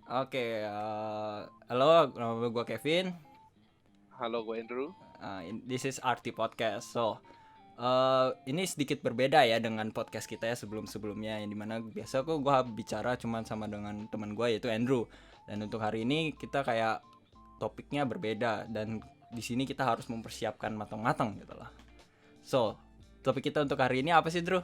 Oke, halo, nama gue Kevin. Halo, gue Andrew. This is RT Podcast. Ini sedikit berbeda ya dengan podcast kita ya sebelum-sebelumnya, yang dimana biasa gue bicara cuma sama dengan teman gue yaitu Andrew. Dan untuk hari ini kita kayak topiknya berbeda dan di sini kita harus mempersiapkan matang-matang gitu lah. Topik kita untuk hari ini apa sih, Drew?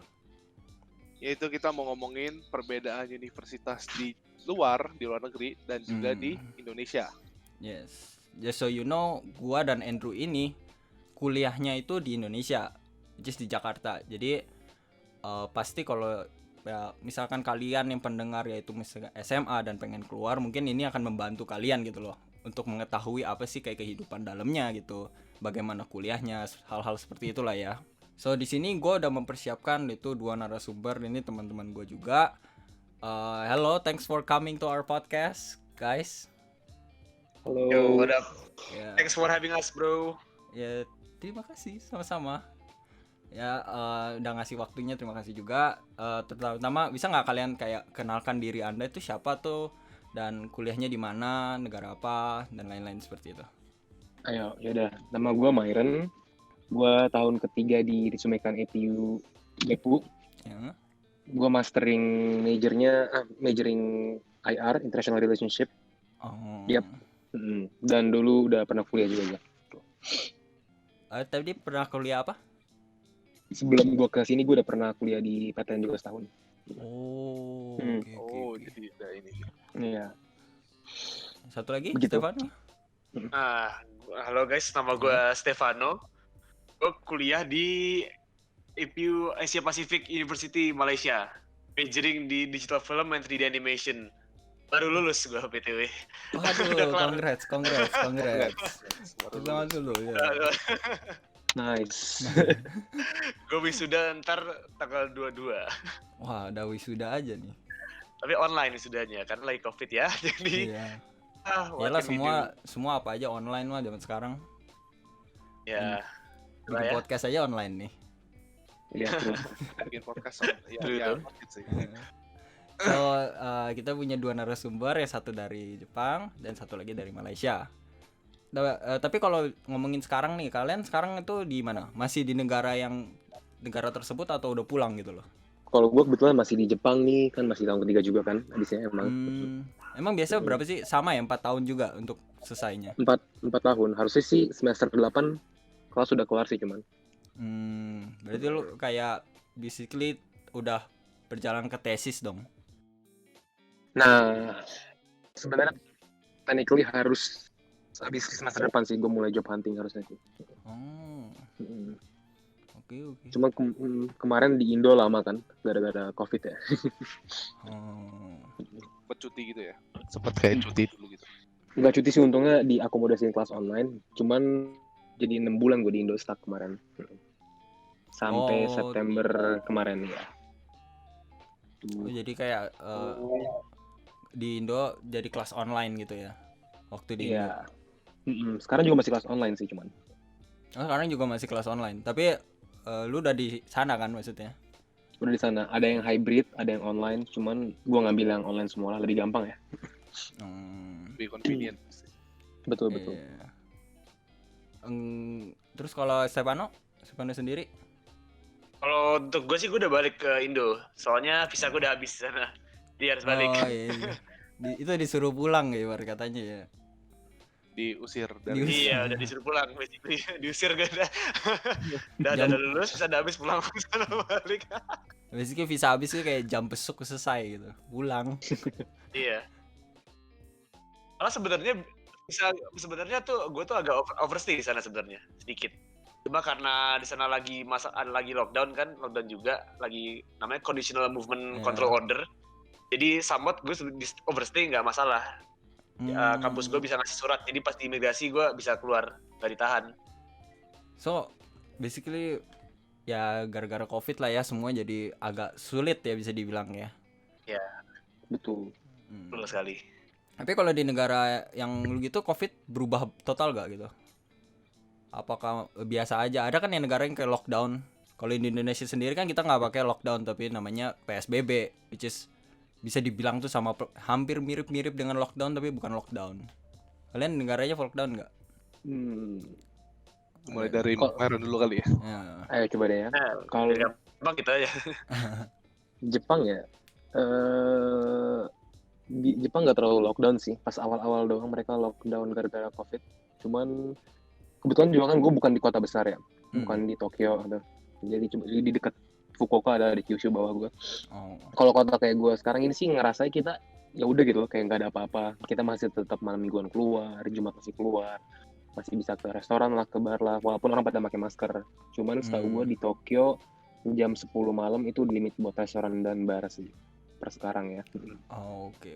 Yaitu kita mau ngomongin perbedaan universitas di luar negeri, dan juga di Indonesia. Yes. Just so you know, gua dan Andrew ini kuliahnya itu di Indonesia, which is di Jakarta. Jadi pasti kalau ya, misalkan kalian yang pendengar yaitu misalkan SMA dan pengen keluar, mungkin ini akan membantu kalian gitu loh untuk mengetahui apa sih kayak kehidupan dalamnya gitu, bagaimana kuliahnya, hal-hal seperti itulah ya. So di sini gue udah mempersiapkan itu dua narasumber, ini teman-teman gue juga. Hello, thanks for coming to our podcast, guys. Halo. Yo, what up? Ya, Thanks for having us, bro. ya terima kasih sama-sama. Ya udah ngasih waktunya, terima kasih juga. Terutama bisa nggak kalian kayak kenalkan diri Anda itu siapa tuh, dan kuliahnya di mana, negara apa, dan lain-lain seperti itu. Ayo, yaudah. Nama gue Myron. Gue tahun ketiga di Risumekan EPU Depu. Ya. Gue majoring IR, International Relationship. Oh. Yap. Dan dulu udah pernah kuliah juga ya. Tadi pernah kuliah apa? Sebelum gue ke sini gue udah pernah kuliah di PTN juga setahun. Oh. Okay. Jadi udah ini. Iya. Satu lagi, Begitu. Stefano. Halo guys, nama gue Stefano. Gue kuliah di IPU Asia Pacific University Malaysia, majoring di Digital Film and 3D Animation. Baru lulus gue BTW. Waduh, congrats. Selamat dulu ya. Nice. Gue wisuda ntar tanggal 22. Wah, udah wisuda aja nih. Tapi online wisudanya karena lagi COVID ya. Jadi Iya. what Yalah, can we do? semua apa aja online mah zaman sekarang. Ya. Bikin ya. podcast aja online nih. Iya, terus. Bikin podcast True. sih. So kita punya dua narasumber, yang satu dari Jepang dan satu lagi dari Malaysia. Tapi kalau ngomongin sekarang nih, kalian sekarang itu di mana? Masih di negara tersebut atau udah pulang gitu loh? Kalau gue kebetulan masih di Jepang nih, kan masih tahun ketiga juga kan, habisnya emang. Emang biasa berapa sih? Sama ya, 4 tahun juga untuk selesainya? 4 tahun. Harusnya sih semester 8 kelas sudah kelar sih cuman. Berarti lu kayak basically udah berjalan ke tesis dong? Nah, sebenarnya technically harus habis semester depan sih gue mulai job hunting harusnya sih. Oke. Cuma kemarin di Indo lama kan, gara-gara COVID ya. Sempet cuti gitu ya? Sempet kayak cuti dulu gitu? Nggak cuti sih, untungnya diakomodasiin kelas online. Cuman jadi 6 bulan gue di Indo stuck kemarin. Sampai September kemarin ya. Jadi kayak di Indo jadi kelas online gitu ya? Waktu di Indo? Sekarang juga masih kelas online sih cuman. Sekarang juga masih kelas online. Tapi lu udah di sana kan maksudnya? Udah di sana. Ada yang hybrid, ada yang online. Cuman gue ngambil yang online semua lah, lebih gampang ya. Lebih convenient. Betul. Terus kalau Stefano sendiri? Kalau untuk gue sih gue udah balik ke Indo. Soalnya visa gue udah habis di sana. Dia harus balik. Oh iya. Itu disuruh pulang ya ibarat katanya ya. Diusir dari Iya, udah disuruh pulang basically. Diusir gak ada. udah lulus, visa udah habis, pulang sana balik. Basically visa habis tuh kayak jam besuk selesai gitu. Pulang. Iya. Karena sebenarnya tuh gue tuh agak overstay di sana sebenarnya, sedikit. Cuma karena di sana lagi lockdown kan, lockdown juga, lagi namanya conditional movement control order. Jadi somewhat gue overstay nggak masalah. Kampus gue bisa ngasih surat, jadi pas di imigrasi gue bisa keluar, nggak ditahan. So basically ya gara-gara COVID lah ya, semua jadi agak sulit ya bisa dibilang ya. Ya. Betul. Betul sekali. Tapi kalau di negara yang gitu COVID berubah total gak gitu? Apakah biasa aja? Ada kan yang negara yang kayak lockdown. Kalau di Indonesia sendiri kan kita nggak pakai lockdown, tapi namanya PSBB, which is bisa dibilang tuh hampir mirip-mirip dengan lockdown tapi bukan lockdown. Kalian negaranya lockdown nggak? Mulai dari Myron dulu kali ya. Ya. Ayo coba deh ya. Nah, Kalau gampang gitu aja. Jepang ya, di Jepang nggak terlalu lockdown sih. Pas awal-awal doang mereka lockdown gara-gara COVID. Cuman kebetulan juga kan gue bukan di kota besar ya, bukan di Tokyo atau jadi cuma di dekat Fukuoka, ada di Kyushu bawah gue. Oh. Kalau kota kayak gue sekarang ini sih ngerasa kita ya udah gitu loh, kayak nggak ada apa-apa. Kita masih tetap malam mingguan keluar, Jumat masih keluar, masih bisa ke restoran lah, ke bar lah, walaupun orang pada pakai masker. Cuman setahu gue di Tokyo jam 10 malam itu limit buat restoran dan bar sih per sekarang ya. Oh, oke.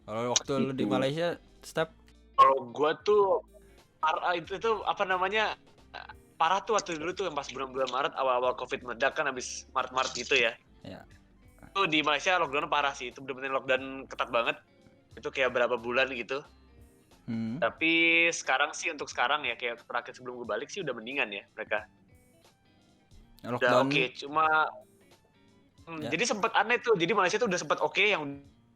Kalau waktu lu di Gitu. Malaysia, Step? Kalau gua tuh parah itu apa namanya, parah tuh waktu dulu tuh yang pas bulan-bulan Maret awal-awal COVID meledak kan, habis Maret gitu ya. Ya. Itu di Malaysia lockdown parah sih, itu bener-bener lockdown ketat banget. Itu kayak berapa bulan gitu. Tapi sekarang sih, untuk sekarang ya, kayak terakhir sebelum gue balik sih udah mendingan ya mereka. Udah Lockdown. oke, cuma jadi sempat aneh tuh. Jadi Malaysia tuh udah sempat oke, yang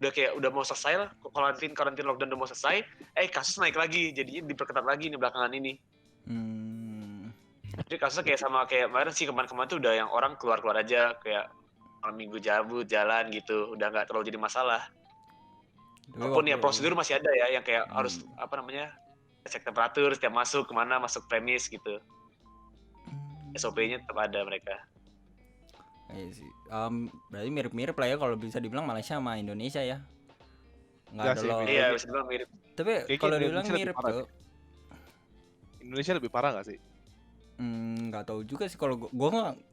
udah kayak udah mau selesai lah, karantin lockdown udah mau selesai, kasus naik lagi, jadinya diperketat lagi nih belakangan ini. Jadi kasusnya kayak sama kayak kemarin sih, kemarin tuh udah yang orang keluar aja kayak malam minggu jalan gitu, udah nggak terlalu jadi masalah. Walaupun ya prosedur masih ada ya, yang kayak harus apa namanya, cek temperatur setiap masuk kemana, masuk premis gitu. SOP-nya tetap ada mereka. Iya sih. Berarti mirip-mirip lah ya kalau bisa dibilang Malaysia sama Indonesia ya. Nggak ada lo. Iya, bisa dibilang mirip. Tapi kalau dibilang mirip tuh. Indonesia lebih parah nggak sih? Nggak tahu juga sih, kalau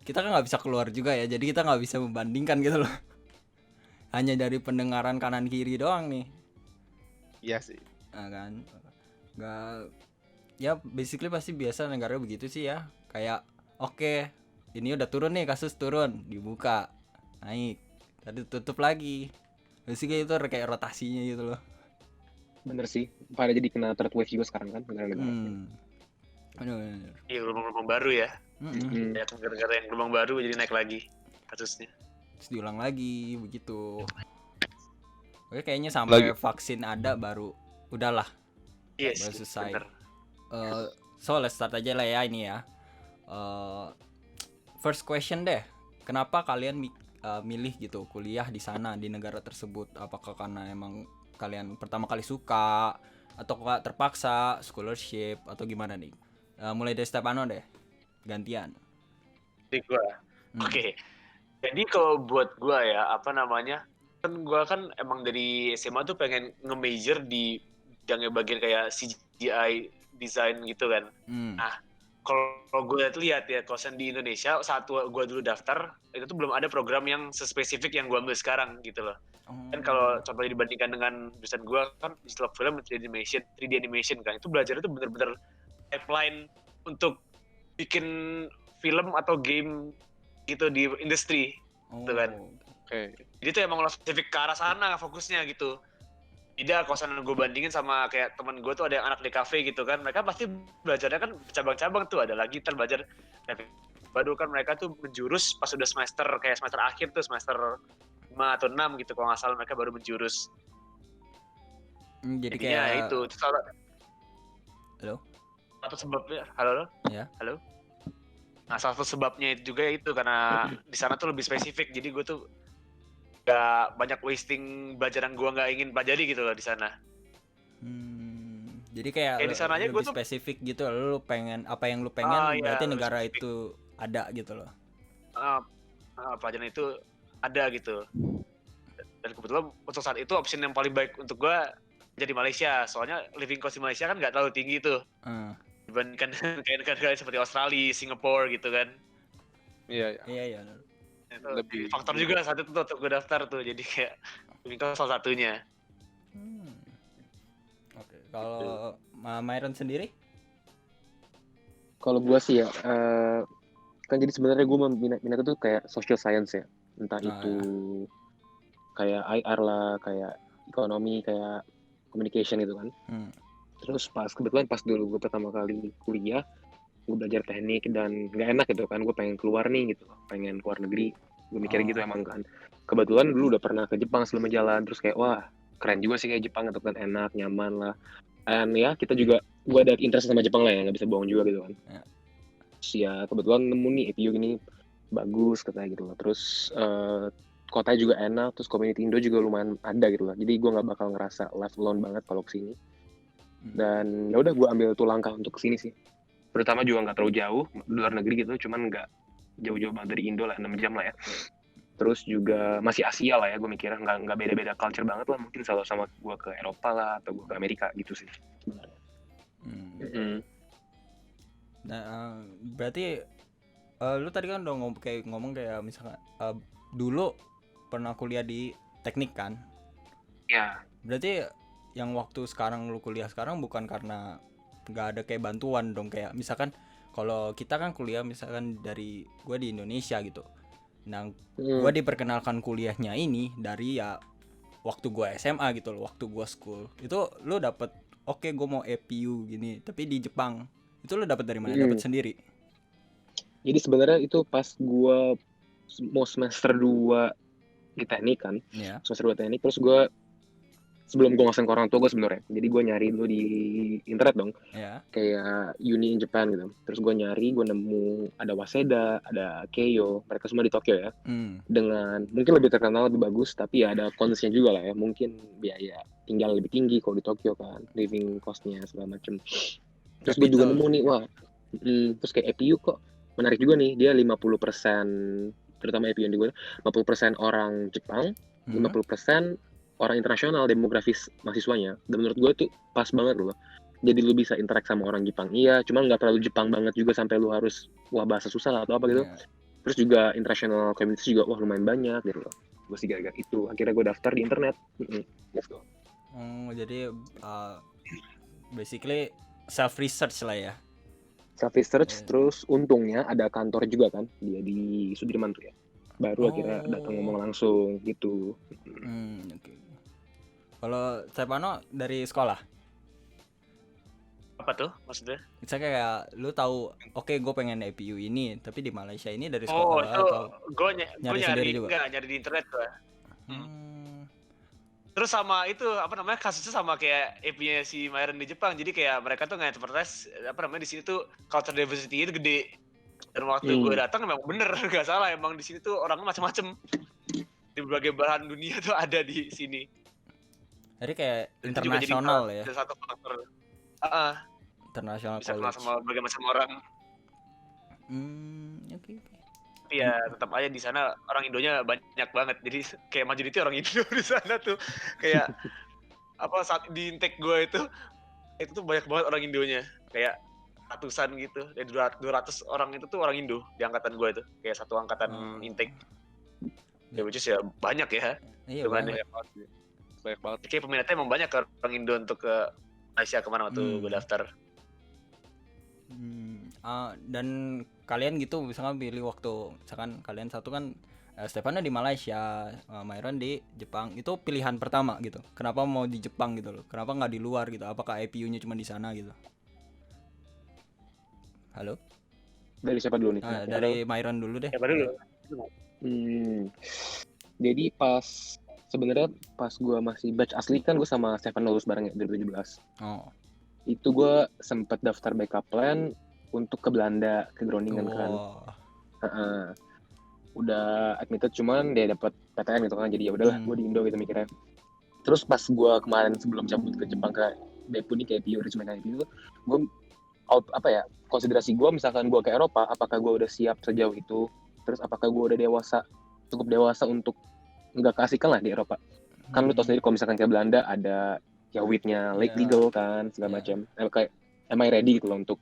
kita kan nggak bisa keluar juga ya, jadi kita nggak bisa membandingkan gitu loh. Hanya dari pendengaran kanan kiri doang nih. Iya sih. Nah, kan nggak, ya basically pasti biasa negara begitu sih ya, kayak oke, ini udah turun nih, kasus turun, dibuka, naik, tadi tutup lagi. Basically itu kayak rotasinya gitu loh. Bener sih, pada jadi kena third wave juga sekarang kan negara-negara. Bener. Iya, gelombang baru ya. Ya, negara-negara yang gelombang baru jadi naik lagi kasusnya. Terus diulang lagi begitu. Oke, kayaknya sampai vaksin ada baru udahlah. Yes, baru selesai. bener. So let's start aja lah ya ini ya. First question deh. Kenapa kalian milih gitu kuliah di sana, di negara tersebut? Apakah karena emang kalian pertama kali suka, atau terpaksa, scholarship, atau gimana nih? Mulai dari Stefano deh, gantian. Di gua. Oke. Jadi kalau buat gua ya, apa namanya, kan gua kan emang dari SMA tuh pengen nge-major di bagian kayak CGI design gitu kan. Nah, kalau gue lihat ya, kosan di Indonesia saat gue dulu daftar itu tuh belum ada program yang sespesifik yang gue ambil sekarang gitu loh. Kan kalau contohnya dibandingkan dengan jurusan gue kan istilah film 3D animation kan, itu belajar itu bener-bener pipeline untuk bikin film atau game gitu di industri gitu kan. Jadi tuh emang spesifik ke arah sana fokusnya gitu. Tidak, kosan gue bandingin sama kayak teman gue tuh ada yang anak DKV gitu kan, mereka pasti belajarnya kan cabang-cabang tuh, ada lagi belajar baru kan, mereka tuh menjurus pas udah semester akhir tuh, semester 5 atau 6 gitu kalau nggak salah, mereka baru menjurus. Jadi jadinya kayak itu halo? Satu sebabnya, halo? Ya. Halo? Nah, salah satu sebabnya itu juga itu karena di sana tuh lebih spesifik, jadi gue tuh gak banyak wasting belajar yang gue nggak ingin pelajari gitu loh di sana. Jadi kayak di sana aja lebih gue tuh spesifik gitu, lu pengen apa yang lu pengen, berarti negara spesifik itu ada gitu loh. Pelajaran itu ada gitu. Dan kebetulan untuk saat itu option yang paling baik untuk gue jadi Malaysia, soalnya living cost di Malaysia kan nggak terlalu tinggi tuh dibandingkan kayak negara seperti Australia, Singapura gitu kan. Iya. Lebih faktor juga saat itu tuh untuk gue daftar tuh, jadi kayak living cost salah satunya. Oke. Kalau Myron sendiri? Kalau gue sih ya, kan jadi sebenarnya gue minat itu kayak social science ya, entah itu kayak IR lah, kayak ekonomi, kayak communication gitu kan. Terus kebetulan pas dulu gue pertama kali kuliah, gue belajar teknik dan nggak enak gitu kan, gue pengen keluar nih gitu, pengen keluar negeri, gue mikir gitu emang kan, kebetulan dulu udah pernah ke Jepang sebelum jalan, terus kayak wah keren juga sih kayak Jepang gitu kan, enak, nyaman lah. And ya kita juga, gue ada interest sama Jepang lah ya, nggak bisa bohong juga gitu kan. Ya. Terus ya kebetulan nemu nih EPU ini bagus katanya gitu loh. Terus kotanya juga enak, terus community Indo juga lumayan ada gitu lah. Jadi gue nggak bakal ngerasa left alone banget kalau kesini. Dan ya udah gue ambil tuh langkah untuk kesini sih. Pertama juga nggak terlalu jauh, luar negeri gitu, cuman nggak jauh-jauh banget dari Indo lah, 6 jam lah ya. Terus juga masih Asia lah ya, gue mikirnya nggak beda-beda culture banget lah, mungkin selalu sama gue ke Eropa lah atau gue ke Amerika gitu sih sebenarnya. Nah, berarti lu tadi kan udah ngomong kayak misalkan dulu pernah kuliah di teknik kan? Ya. Berarti yang waktu sekarang lu kuliah sekarang bukan karena nggak ada kayak bantuan dong, kayak misalkan kalau kita kan kuliah misalkan dari gue di Indonesia gitu. Nah, gue diperkenalkan kuliahnya ini dari ya waktu gue SMA gitu loh, waktu gue school. Itu lu dapet oke gue mau EPU gini, tapi di Jepang. Itu lu dapet dari mana? Dapet sendiri? Jadi sebenarnya itu pas gue mau semester 2 di teknik kan. Yeah. Semester 2 teknik, terus gue sebelum gue ngesen ke orang tua gue sebenarnya, jadi gue nyari dulu di internet dong, kayak uni in Japan gitu. Terus gue nyari, gue nemu ada Waseda, ada Keio, mereka semua di Tokyo ya, dengan mungkin lebih terkenal, lebih bagus, tapi ya ada konsnya juga lah ya, mungkin biaya tinggal lebih tinggi kalau di Tokyo kan, living costnya segala macem. Terus gue juga nemu nih, wah, terus kayak EPU kok menarik juga nih, dia 50%, terutama EPU yang di gue, 50% orang Jepang, 50% orang internasional demografis mahasiswanya. Dan menurut gue itu pas banget loh. Jadi lu bisa interaksi sama orang Jepang, iya, cuman nggak terlalu Jepang banget juga sampai lu harus wah bahasa susah atau apa gitu. Terus juga international community juga wah lumayan banyak gitu loh. Gue sih gara-gara itu akhirnya gue daftar di internet. Let's go. Jadi basically self research lah ya. Self research, terus untungnya ada kantor juga kan dia di Sudirman tuh ya. Baru akhirnya datang ngomong langsung gitu. Okay. Kalau Stefano dari sekolah? Apa tuh maksudnya? Misalnya kayak lu tahu, oke gue pengen EPU ini, tapi di Malaysia ini dari sekolah Oh, itu atau gue nyari sendiri juga? Enggak, nyari di internet gue. Terus sama itu apa namanya, kasusnya sama kayak EP-nya si Myron di Jepang. Jadi kayak mereka tuh nge-advertise apa namanya di sini tuh culture diversity itu gede. Dan waktu gue datang memang bener, nggak salah, emang di sini tuh orangnya macam-macam. Di berbagai belahan dunia tuh ada di sini. Jadi kayak internasional ya. Ada satu faktor. Internasional bisa college. kenal sama berbagai macam orang. Oke. Tapi ya tetap aja di sana orang Indonya banyak banget. Jadi kayak majority orang Indo di sana tuh. Kayak apa saat di intake gue itu tuh banyak banget orang Indonya. Kayak ratusan gitu. Dari 200 orang itu tuh orang Indo di angkatan gue itu. Kayak satu angkatan intake. Ya which is ya banyak ya. Iya banyak banget. Kayak peminatnya emang banyak orang Indo untuk ke Malaysia kemana waktu gue daftar. Dan kalian gitu misalkan pilih waktu, misalkan kalian satu kan Stefano di Malaysia, Myron di Jepang, itu pilihan pertama gitu. Kenapa mau di Jepang gitu loh? Kenapa nggak di luar gitu? Apakah IPU-nya cuma di sana gitu? Halo? Dari siapa dulu nih? Dari Myron dulu deh. Siapa dulu? Jadi sebenarnya pas gue masih batch asli kan gue sama Stefan lulus bareng ya 2017. Itu gue sempet daftar backup plan untuk ke Belanda, ke Groningen kan. Udah admitted cuman dia dapat PTN gitu kan, jadi ya udahlah gue di Indo gitu mikirnya. Terus pas gue kemarin sebelum cabut ke Jepang ke Beppu nih kayak Pio, cuma kayak gitu, gue konsiderasi gue misalkan gue ke Eropa, apakah gue udah siap sejauh itu? Terus apakah gue udah cukup dewasa untuk nggak keasikan lah di Eropa? Kan lu tau sendiri kalau misalkan kayak Belanda ada ya WIT-nya legal kan segala macam. Kayak am I ready gitu loh untuk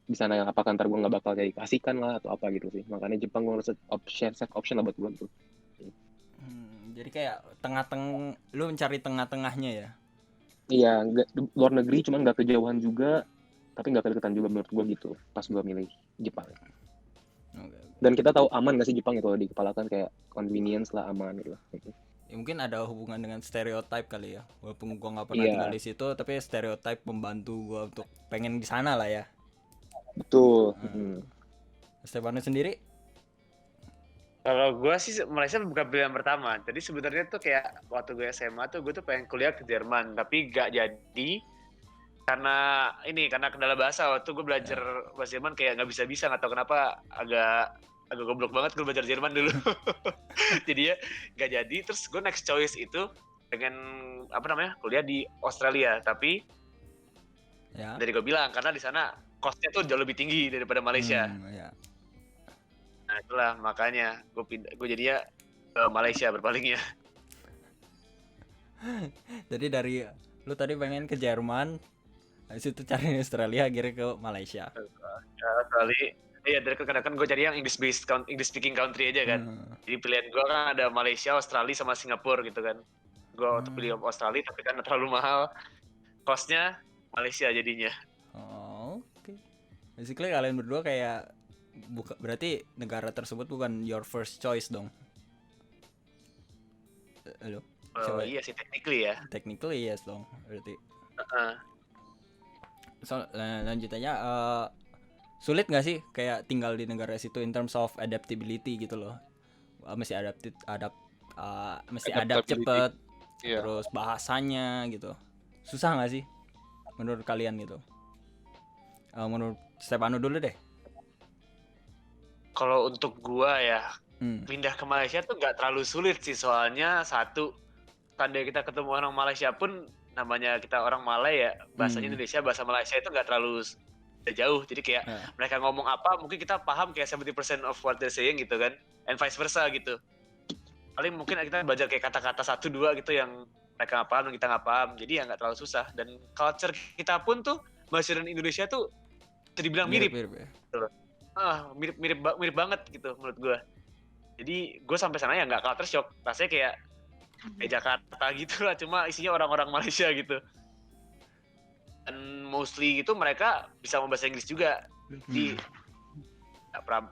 di sana, yang apakah ntar gue nggak bakal jadi keasikan lah atau apa gitu sih. Makanya Jepang gue rasa safe option lah buat gue tuh. Jadi kayak lu mencari tengah-tengahnya ya? Iya, luar negeri cuman nggak kejauhan juga, tapi nggak kedeketan juga menurut gue gitu. Pas gue milih Jepang. Dan kita tahu aman nggak sih Jepang itu, di kepala kan kayak convenience lah, aman gitu. Ya, mungkin ada hubungan dengan stereotype kali ya. Walaupun gue nggak pernah tinggal di situ, tapi stereotype membantu gue untuk pengen di sana lah ya. Betul. Stefano sendiri? Kalau gue sih Malaysia bukan pilihan pertama. Jadi sebenarnya tuh kayak waktu gue SMA tuh gue tuh pengen kuliah ke Jerman, tapi gak jadi karena kendala bahasa. Waktu gue belajar bahasa Jerman kayak nggak bisa nggak tahu kenapa agak goblok banget gue belajar Jerman dulu. Jadi ya gak jadi. Terus gue next choice itu dengan kuliah di Australia. Tapi Ya. dari gue bilang karena di sana cost-nya tuh jauh lebih tinggi daripada Malaysia. Ya. Nah itulah makanya gue jadinya ke Malaysia berpalingnya. Jadi dari lu tadi pengen ke Jerman, habis itu cari Australia, akhirnya ke Malaysia. Ya, kali iya dari kadang gue cari yang English speaking country aja kan. Jadi pilihan gue kan ada Malaysia, Australia sama Singapura gitu kan. Gue untuk pilih Australia tapi kan terlalu mahal. Cost-nya Malaysia jadinya. Oh, oke. Basically kalian berdua kayak berarti negara tersebut bukan your first choice dong. Halo. Iya sih technically ya. Technically yes dong berarti. So, lanjutannya sulit nggak sih kayak tinggal di negara situ in terms of adaptability gitu loh. Mesti adapt cepet. Iya. Terus bahasanya gitu. Susah nggak sih menurut kalian gitu? Menurut Stefano dulu deh. Kalau untuk gua ya pindah ke Malaysia tuh nggak terlalu sulit sih, soalnya satu tanda kita ketemu orang Malaysia pun namanya kita orang Malay ya, bahasanya Indonesia bahasa Malaysia itu nggak terlalu jauh, jadi kayak mereka ngomong apa mungkin kita paham kayak 70% of what they're saying gitu kan, and vice versa gitu. Paling mungkin kita belajar kayak kata-kata 1-2 gitu yang mereka nggak paham dan kita nggak paham, jadi ya nggak terlalu susah. Dan culture kita pun tuh bahasa dan Indonesia tuh bisa dibilang mirip ya. mirip banget gitu menurut gue. Jadi gue sampai sana ya nggak culture shock, rasanya kayak Jakarta gitu lah, cuma isinya orang-orang Malaysia gitu. Dan mostly gitu mereka bisa bahasa Inggris juga, jadi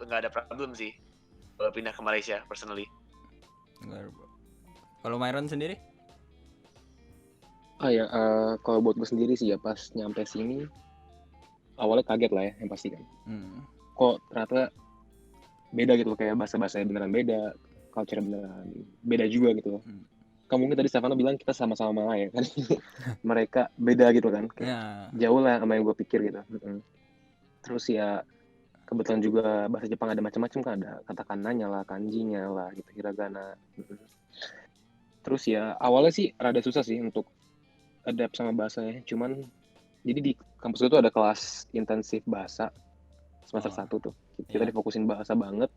nggak ada problem sih pindah ke Malaysia personally. Kalau Myron sendiri? Kalau buat gue sendiri sih ya pas nyampe sini awalnya kaget lah ya yang pasti kan. Kok ternyata beda gitu, kayak bahasa-bahasanya beneran beda, culture beneran beda juga gitu. Kan mungkin tadi Stefano bilang kita sama-sama Malay ya kan. Mereka beda gitu kan. Jauh lah sama yang gue pikir gitu. Terus ya kebetulan juga bahasa Jepang ada macam-macam kan, ada katakananya lah, kanjinya lah gitu, hiragana. Terus ya awalnya sih rada susah sih untuk adapt sama bahasanya. Cuman jadi di kampus itu ada kelas intensif bahasa semester 1 tuh. Kita difokusin bahasa banget.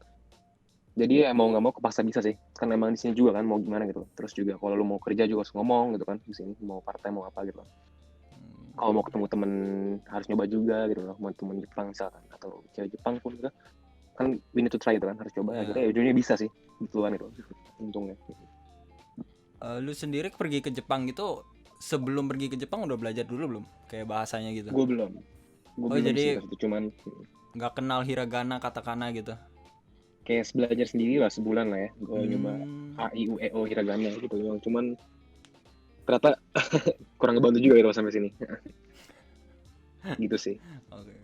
Jadi ya mau nggak mau kepaksa bisa sih. Kan emang di sini juga kan mau gimana gitu. Terus juga kalau lu mau kerja juga harus ngomong gitu kan di sini, mau part time mau apa gitu. Kalau mau ketemu temen harus nyoba juga gitu loh. Mau temen Jepang misalkan atau cewek Jepang pun gitu. Kan we need to try gitu kan, harus coba. Akhirnya ya ujungnya bisa sih duluan itu. Untungnya. Lu sendiri pergi ke Jepang gitu, sebelum pergi ke Jepang udah belajar dulu belum kayak bahasanya gitu? Gue belum. Jadi sih, cuman nggak kenal hiragana, katakana gitu? Kayak belajar sendiri lah sebulan lah ya. Gue nyoba A, I, U, E, O, hiragana gitu. Cuman ternyata kurang ngebantu juga gitu sampai sini. Gitu sih. Oke.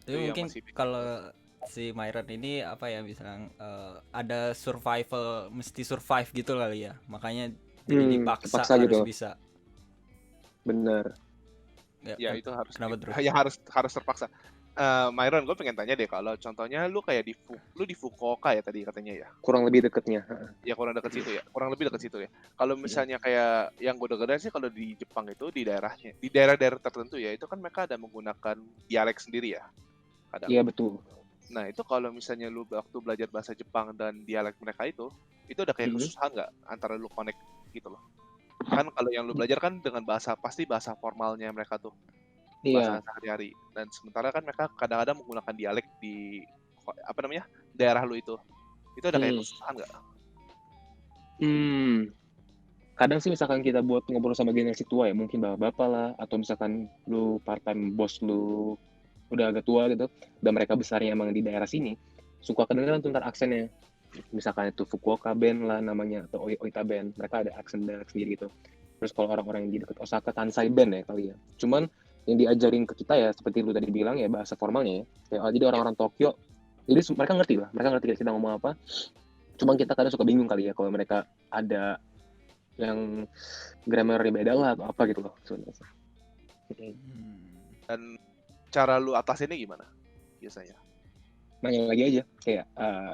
Tapi mungkin kalau si Myron ini apa ya, misalnya ada survival, mesti survive gitu kali ya. Makanya jadi dipaksa harus gitu. Bisa. Bener. Ya itu harus. Kenapa terus? Ya harus terpaksa. Myron, gue pengen tanya deh, kalau contohnya lu kayak lu di Fukuoka ya tadi katanya ya? Kurang lebih deketnya. Ya kurang dekat situ ya, kurang lebih dekat situ ya. Kalau misalnya kayak yang gue dengar sih kalau di Jepang itu di daerahnya, di daerah-daerah tertentu ya, itu kan mereka ada menggunakan dialek sendiri ya. Iya betul. Nah itu kalau misalnya lu waktu belajar bahasa Jepang dan dialek mereka itu ada kayak kesusahan nggak antara lu connect gitu loh? Kan kalau yang lu belajar kan dengan pasti bahasa formalnya mereka tuh. Bahasa sehari-hari, dan sementara kan mereka kadang-kadang menggunakan dialek di daerah lu itu ada kayak kesusahan nggak? Kadang sih misalkan kita buat ngobrol sama generasi tua ya, mungkin bapak-bapak lah, atau misalkan lu part time bos lu udah agak tua gitu, dan mereka besarnya emang di daerah sini, suka kedengeran tuh ntar aksennya. Misalkan itu Fukuoka band lah namanya, atau Oita band, mereka ada aksen daerah sendiri gitu. Terus kalau orang-orang yang di dekat Osaka, Kansai band ya kali ya. Cuman yang diajarin ke kita ya seperti lu tadi bilang ya, bahasa formalnya ya. Jadi orang-orang Tokyo, jadi mereka ngerti kita ngomong apa. Cuma kita kadang suka bingung kali ya kalau mereka ada yang grammarnya beda lah atau apa gitu loh sebenarnya. Dan cara lu atasinnya gimana biasanya? Nanya lagi aja kayak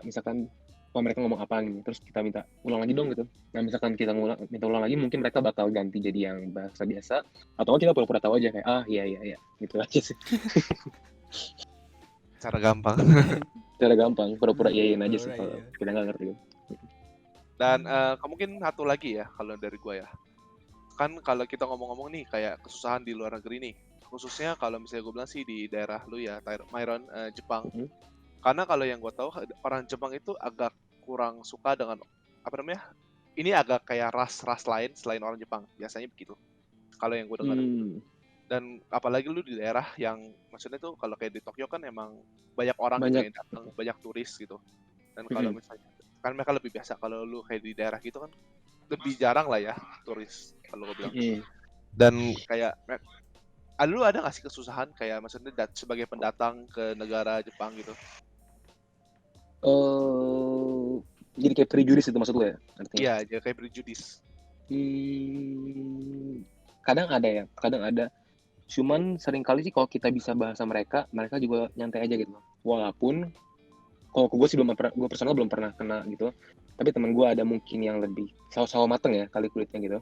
misalkan mereka ngomong apa nih, terus kita minta ulang lagi dong gitu. Nah misalkan kita minta ulang lagi, mungkin mereka bakal ganti jadi yang bahasa biasa, atau kita pura-pura tahu aja kayak iya gitu aja sih. Cara gampang. Cara gampang, pura-pura iyain aja sih Pura-pura kalau kita nggak ngerti. Dan mungkin satu lagi ya kalau dari gua ya. Kan kalau kita ngomong-ngomong nih kayak kesusahan di luar negeri nih, khususnya kalau misalnya gue bilang sih di daerah lu ya, Myron, Jepang. Karena kalau yang gue tahu orang Jepang itu agak kurang suka dengan apa namanya? Ini agak kayak ras lain selain orang Jepang. Biasanya begitu. Kalau yang gue dengar. Dan apalagi lu di daerah yang maksudnya tuh kalau kayak di Tokyo kan emang banyak orang gitu yang datang, banyak turis gitu. Dan kalau misalnya kan mereka lebih biasa, kalau lu kayak di daerah gitu kan lebih jarang lah ya turis kalau gue bilang. Dan kayak lu ada nggak sih kesusahan kayak maksudnya sebagai pendatang ke negara Jepang gitu? Jadi kayak prejudis itu maksud lo ya? Iya, jadi kayak prejudis. Kadang ada. Cuman seringkali sih kalau kita bisa bahasa mereka juga nyantai aja gitu. Walaupun kalau gue sih gue personal belum pernah kena gitu. Tapi teman gue ada mungkin yang lebih sawo-sawo mateng ya kali kulitnya gitu.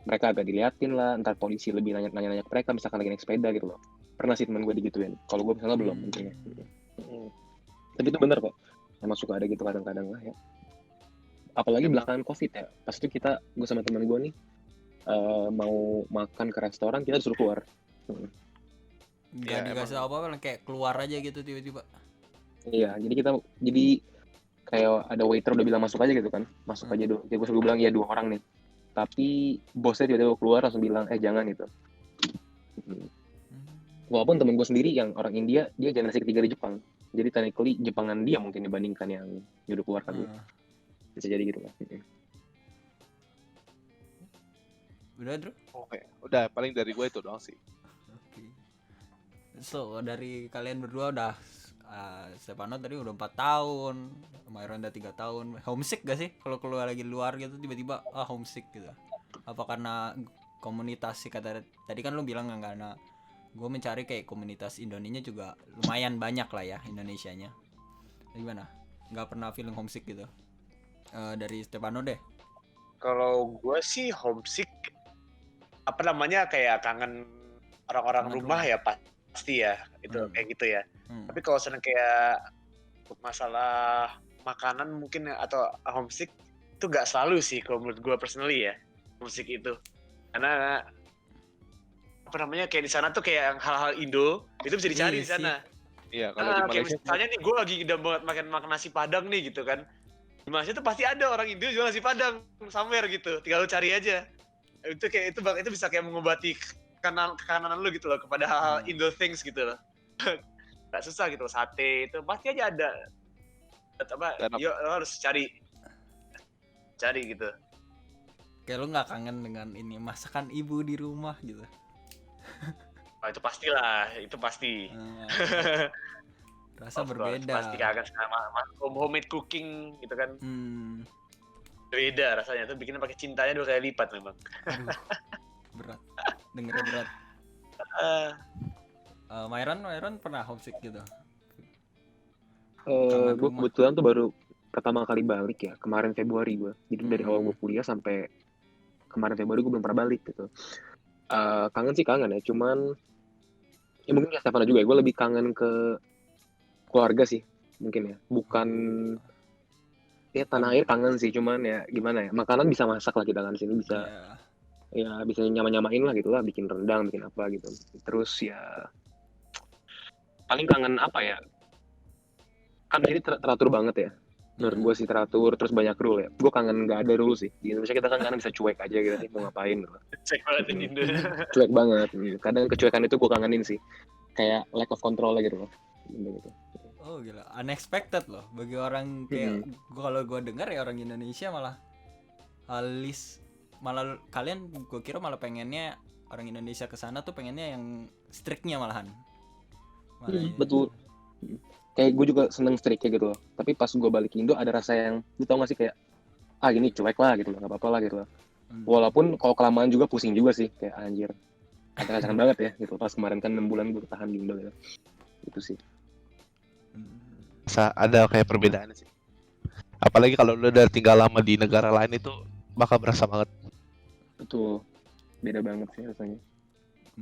Mereka agak diliatin lah, ntar polisi lebih nanya-nanya ke mereka misalkan lagi naik sepeda gitu loh. Pernah sih teman gue digituin. Kalau gue misalnya belum mungkin ya. Tapi itu benar kok. Emang suka ada gitu kadang-kadang lah ya. Apalagi belakangan COVID ya. Pas itu gue sama teman gue nih mau makan ke restoran, kita disuruh keluar. Nggak dikasih apa-apa, kayak keluar aja gitu tiba-tiba. Iya, jadi kayak ada waiter udah bilang masuk aja gitu kan. Masuk aja dulu. Jadi gue bilang ya 2 orang nih. Tapi bosnya tiba-tiba keluar langsung bilang jangan gitu. Walaupun temen gue sendiri yang orang India, dia generasi ketiga di Jepang. Jadi technically Jepangan dia mungkin dibandingkan yang nyuruh keluar kan. Bisa jadi gitu kan. Udah, Drew? Oke. Udah, paling dari gue itu doang sih. Okay. So, dari kalian berdua udah Stefano tadi udah 4 tahun, Myron udah 3 tahun. Homesick gak sih kalau keluar lagi luar gitu tiba-tiba homesick gitu? Apa karena komunitas sih, kata tadi kan lu bilang nggak, karena gue mencari kayak komunitas Indonesia juga lumayan banyak lah ya Indonesianya. Gimana? Nggak pernah feeling homesick gitu? Dari Stefano deh. Kalau gue sih homesick, apa namanya, kayak kangen orang-orang rumah ya pasti ya, itu kayak gitu ya. Tapi kalau misalnya kayak masalah makanan mungkin atau homesick itu nggak selalu sih kalau menurut gue personally ya, homesick itu. Karena apa namanya, kayak di sana tuh kayak hal-hal Indo itu bisa dicari di sana. Iya, kalau di Malaysia kayak misalnya nih gue lagi udah banget makan nasi Padang nih gitu kan. Di Malaysia tuh pasti ada orang Indo jual nasi Padang somewhere gitu. Tinggal lu cari aja. Itu kayak itu bisa kayak mengobati kekanan lu gitu loh kepada hal Indo things gitu loh. Gak susah gitu loh, sate itu pasti aja ada. Yuk lo harus cari gitu. Kayak lu nggak kangen dengan ini masakan ibu di rumah gitu? Itu pastilah, itu pasti. Rasa berbeda. Pasti kangen sama homemade cooking gitu kan. Beda rasanya tuh, bikinnya pakai cintanya 2 kali lipat memang. Berat. Dengernya berat. Myron pernah homesick gitu? Gue kebetulan tuh baru pertama kali balik ya kemarin Februari gue. Jadi dari awal gue kuliah sampai kemarin Februari gue belum pernah balik gitu. Kangen sih kangen ya, cuman ya mungkin kayak Stefano juga ya, gue lebih kangen ke keluarga sih mungkin ya, bukan ya tanah air kangen sih, cuman ya gimana ya, makanan bisa masak lah kita kan sini bisa ya bisa nyamain lah gitu lah, bikin rendang, bikin apa gitu. Terus ya paling kangen apa ya, kan ini teratur banget ya menurut gue sih, teratur terus banyak rule ya. Gue kangen nggak ada rule sih. Di Indonesia kita kan kadang bisa cuek aja gitu sih, mau ngapain gitu. Cuek banget. Kadang kecuekan itu gue kangenin sih, kayak lack of control gitu loh. Gitu. Oh gila, unexpected loh bagi orang kayak kalau gue dengar ya orang Indonesia malah kalian gue kira malah pengennya orang Indonesia kesana tuh pengennya yang strictnya malahan. Betul. kayak gue juga seneng streaknya gitu loh. Tapi pas gue balik Indo ada rasa yang, lu tau gak sih kayak, ini cuek lah gitu loh, nggak apa-apa lah gitu loh. Walaupun kalau kelamaan juga pusing juga sih, kayak anjir, acak-acakan banget ya gitu. Pas kemarin kan 6 bulan gue tahan di Indo gitu. Itu sih. Ada kayak perbedaan sih. Apalagi kalau lu udah tinggal lama di negara lain itu bakal berasa banget. Betul. Beda banget sih rasanya.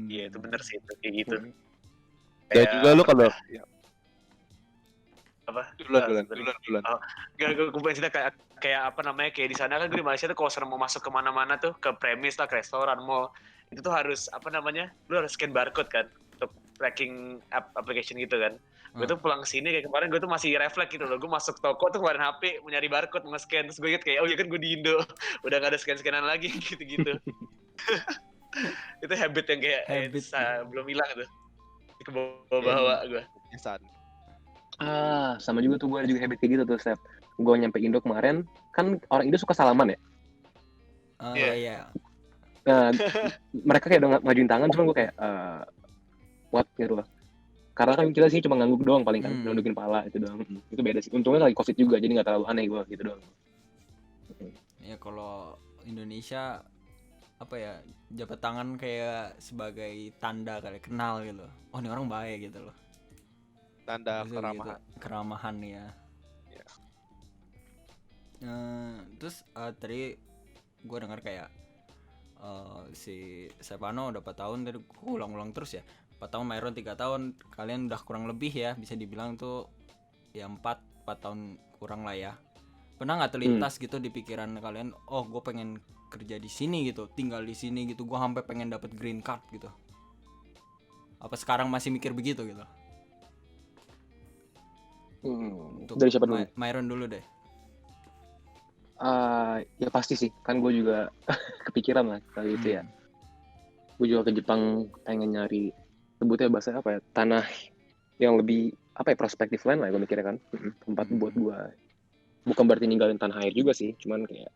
Iya itu bener sih itu kayak gitu. Dan juga lu kalau apa? duluan. Gak, gue pengen cerita kayak apa namanya, kayak di sana kan gue di Malaysia tuh kalau mau masuk kemana-mana tuh, ke premis lah, ke restoran, mall, itu tuh harus apa namanya, lu harus scan barcode kan untuk tracking application gitu kan. Gue tuh pulang sini kayak kemarin gue tuh masih refleks gitu loh, gue masuk toko tuh keluarin HP mau nyari barcode, mau nge-scan, terus gue inget kayak oh iya kan gue di Indo udah gak ada scan-scanan lagi gitu-gitu. Itu habit yang kayak belum hilang tuh, ke bawah gue. Sama juga tuh gue juga habit kayak gitu tuh, Sep. Gue nyampe Indo kemarin, kan orang Indo suka salaman ya. Iya. Nah, mereka kayak udah ngajuin tangan, cuma gue kayak what gitu loh. Karena kan kita sih cuma ngangguk doang paling kan, nundukin pala itu doang. Itu beda sih. Untungnya lagi COVID juga, jadi nggak terlalu aneh gue gitu doang. Ya kalau Indonesia apa ya, jabat tangan kayak sebagai tanda kali kenal gitu. Oh ini orang baik gitu loh. Tanda Terus keramahan. Gitu. Keramahan ya. Terus tadi gue dengar kayak si Stefano udah 4 tahun, tadi gue ulang-ulang terus ya. 4 tahun, Myron 3 tahun, kalian udah kurang lebih ya bisa dibilang tuh ya 4 tahun kurang lah ya. Pernah nggak terlintas gitu di pikiran kalian, oh gue pengen kerja di sini gitu, tinggal di sini gitu, gue sampai pengen dapet green card gitu? Apa sekarang masih mikir begitu gitu? Dari siapa dulu? Myron dulu deh. Ya pasti sih, kan gue juga kepikiran lah kali itu ya. Gue juga ke Jepang pengen nyari, sebutnya bahasa apa ya, tanah yang lebih apa ya, prospektif lain lah gue mikirnya kan. Tempat buat gue, bukan berarti ninggalin tanah air juga sih, cuman kayak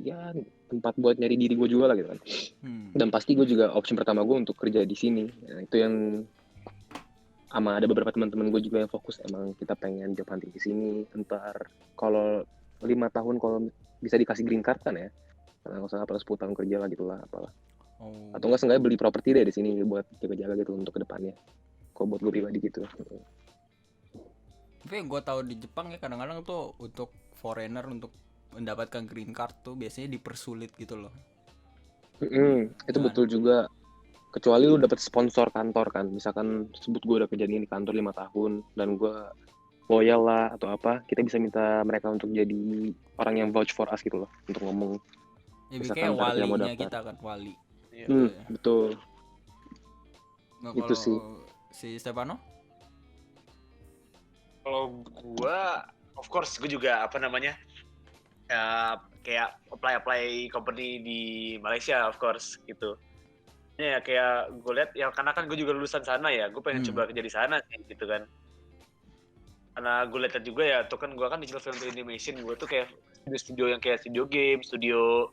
ya tempat buat nyari diri gue juga lah gitu kan. Dan pasti gue juga option pertama gue untuk kerja di sini. Nah, itu yang sama ada beberapa teman-teman gue juga yang fokus emang kita pengen job hunting di sini. Ntar kalau 5 tahun kalau bisa dikasih green card kan ya, karena nggak usah apa 10 tahun kerja lah gitulah apalah. Atau nggak seenggaknya beli properti deh di sini buat jaga-jaga gitu untuk kedepannya. Kok buat gue pribadi gitu. Tapi gue tahu di Jepang ya kadang-kadang tuh untuk foreigner untuk mendapatkan green card tuh biasanya dipersulit gitu loh. Itu betul juga. Kecuali lu dapet sponsor kantor kan, misalkan sebut gue udah kerja di kantor 5 tahun dan gue loyal lah atau apa, kita bisa minta mereka untuk jadi orang yang vouch for us gitu loh, untuk ngomong. Ya kayak walinya kita kan, wali. Betul. Nah, itu sih. Si Stefano? Kalau gue, of course gue juga apa namanya, kayak apply company di Malaysia of course gitu. Ya kayak gue lihat ya, karena kan gue juga lulusan sana ya, gue pengen coba kerja di sana sih gitu kan. Karena gue lihat juga ya, tuh kan gue kan digital film animation, gue tuh kayak studio yang kayak studio game, studio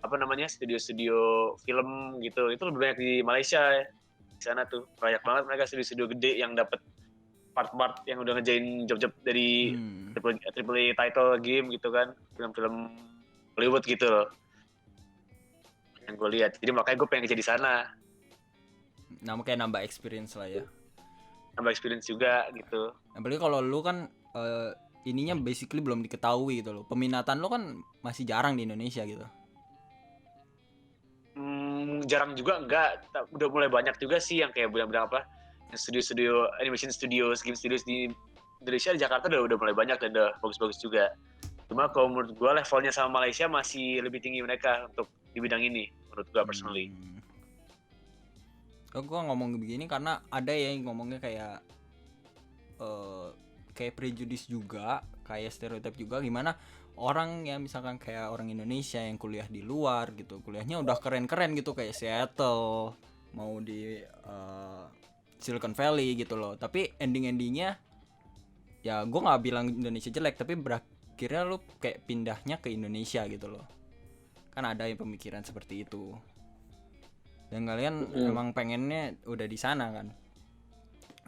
apa namanya, studio film gitu, itu lebih banyak di Malaysia ya. Di sana tuh banyak banget mereka studio gede yang dapat part-part yang udah ngejain job-job dari triple title game gitu kan, film-film Hollywood gitu loh yang gue lihat. Jadi makanya gue pengen kerja di sana. Nah, kayak nambah experience lah ya. Nambah experience juga gitu. Apalagi kalau lu kan ininya basically belum diketahui gitu loh. Peminatan lu kan masih jarang di Indonesia gitu. Jarang juga enggak. Udah mulai banyak juga sih yang kayak bilang-bilang apa, studio animation studios, game studios di Indonesia, di Jakarta udah mulai banyak dan udah bagus-bagus juga. Cuma kalau menurut gue levelnya sama Malaysia masih lebih tinggi mereka untuk di bidang ini menurut gue personally. Gue ngomong begini karena ada ya yang ngomongnya kayak kayak prejudice juga, kayak stereotip juga, gimana orang yang misalkan kayak orang Indonesia yang kuliah di luar gitu, kuliahnya udah keren-keren gitu kayak Seattle, mau di Silicon Valley gitu loh, tapi endingnya ya gue nggak bilang Indonesia jelek, tapi berakhirnya lu kayak pindahnya ke Indonesia gitu loh. Kan ada yang pemikiran seperti itu. Dan kalian emang pengennya udah di sana kan.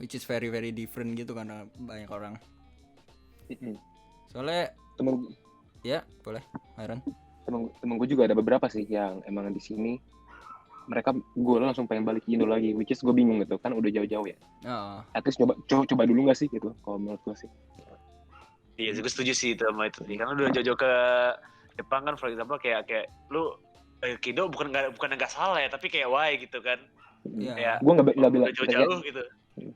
which is very very different gitu karena banyak orang. Mm-mm. Soalnya temen ya boleh Iron. temen gue juga ada beberapa sih yang emang di sini mereka gue langsung pengen balik ke Indo lagi, which is gue bingung gitu kan udah jauh-jauh ya. Oh, At least coba dulu nggak sih gitu kalau menurut gue sih. Iya, gue setuju sih itu sama itu sih. Karena udah jauh-jauh ke Jepang kan, for example kayak lu Kido bukan nggak salah ya, tapi kayak why gitu kan. iya. Kayak Gue nggak bilang udah jauh-jauh gitu.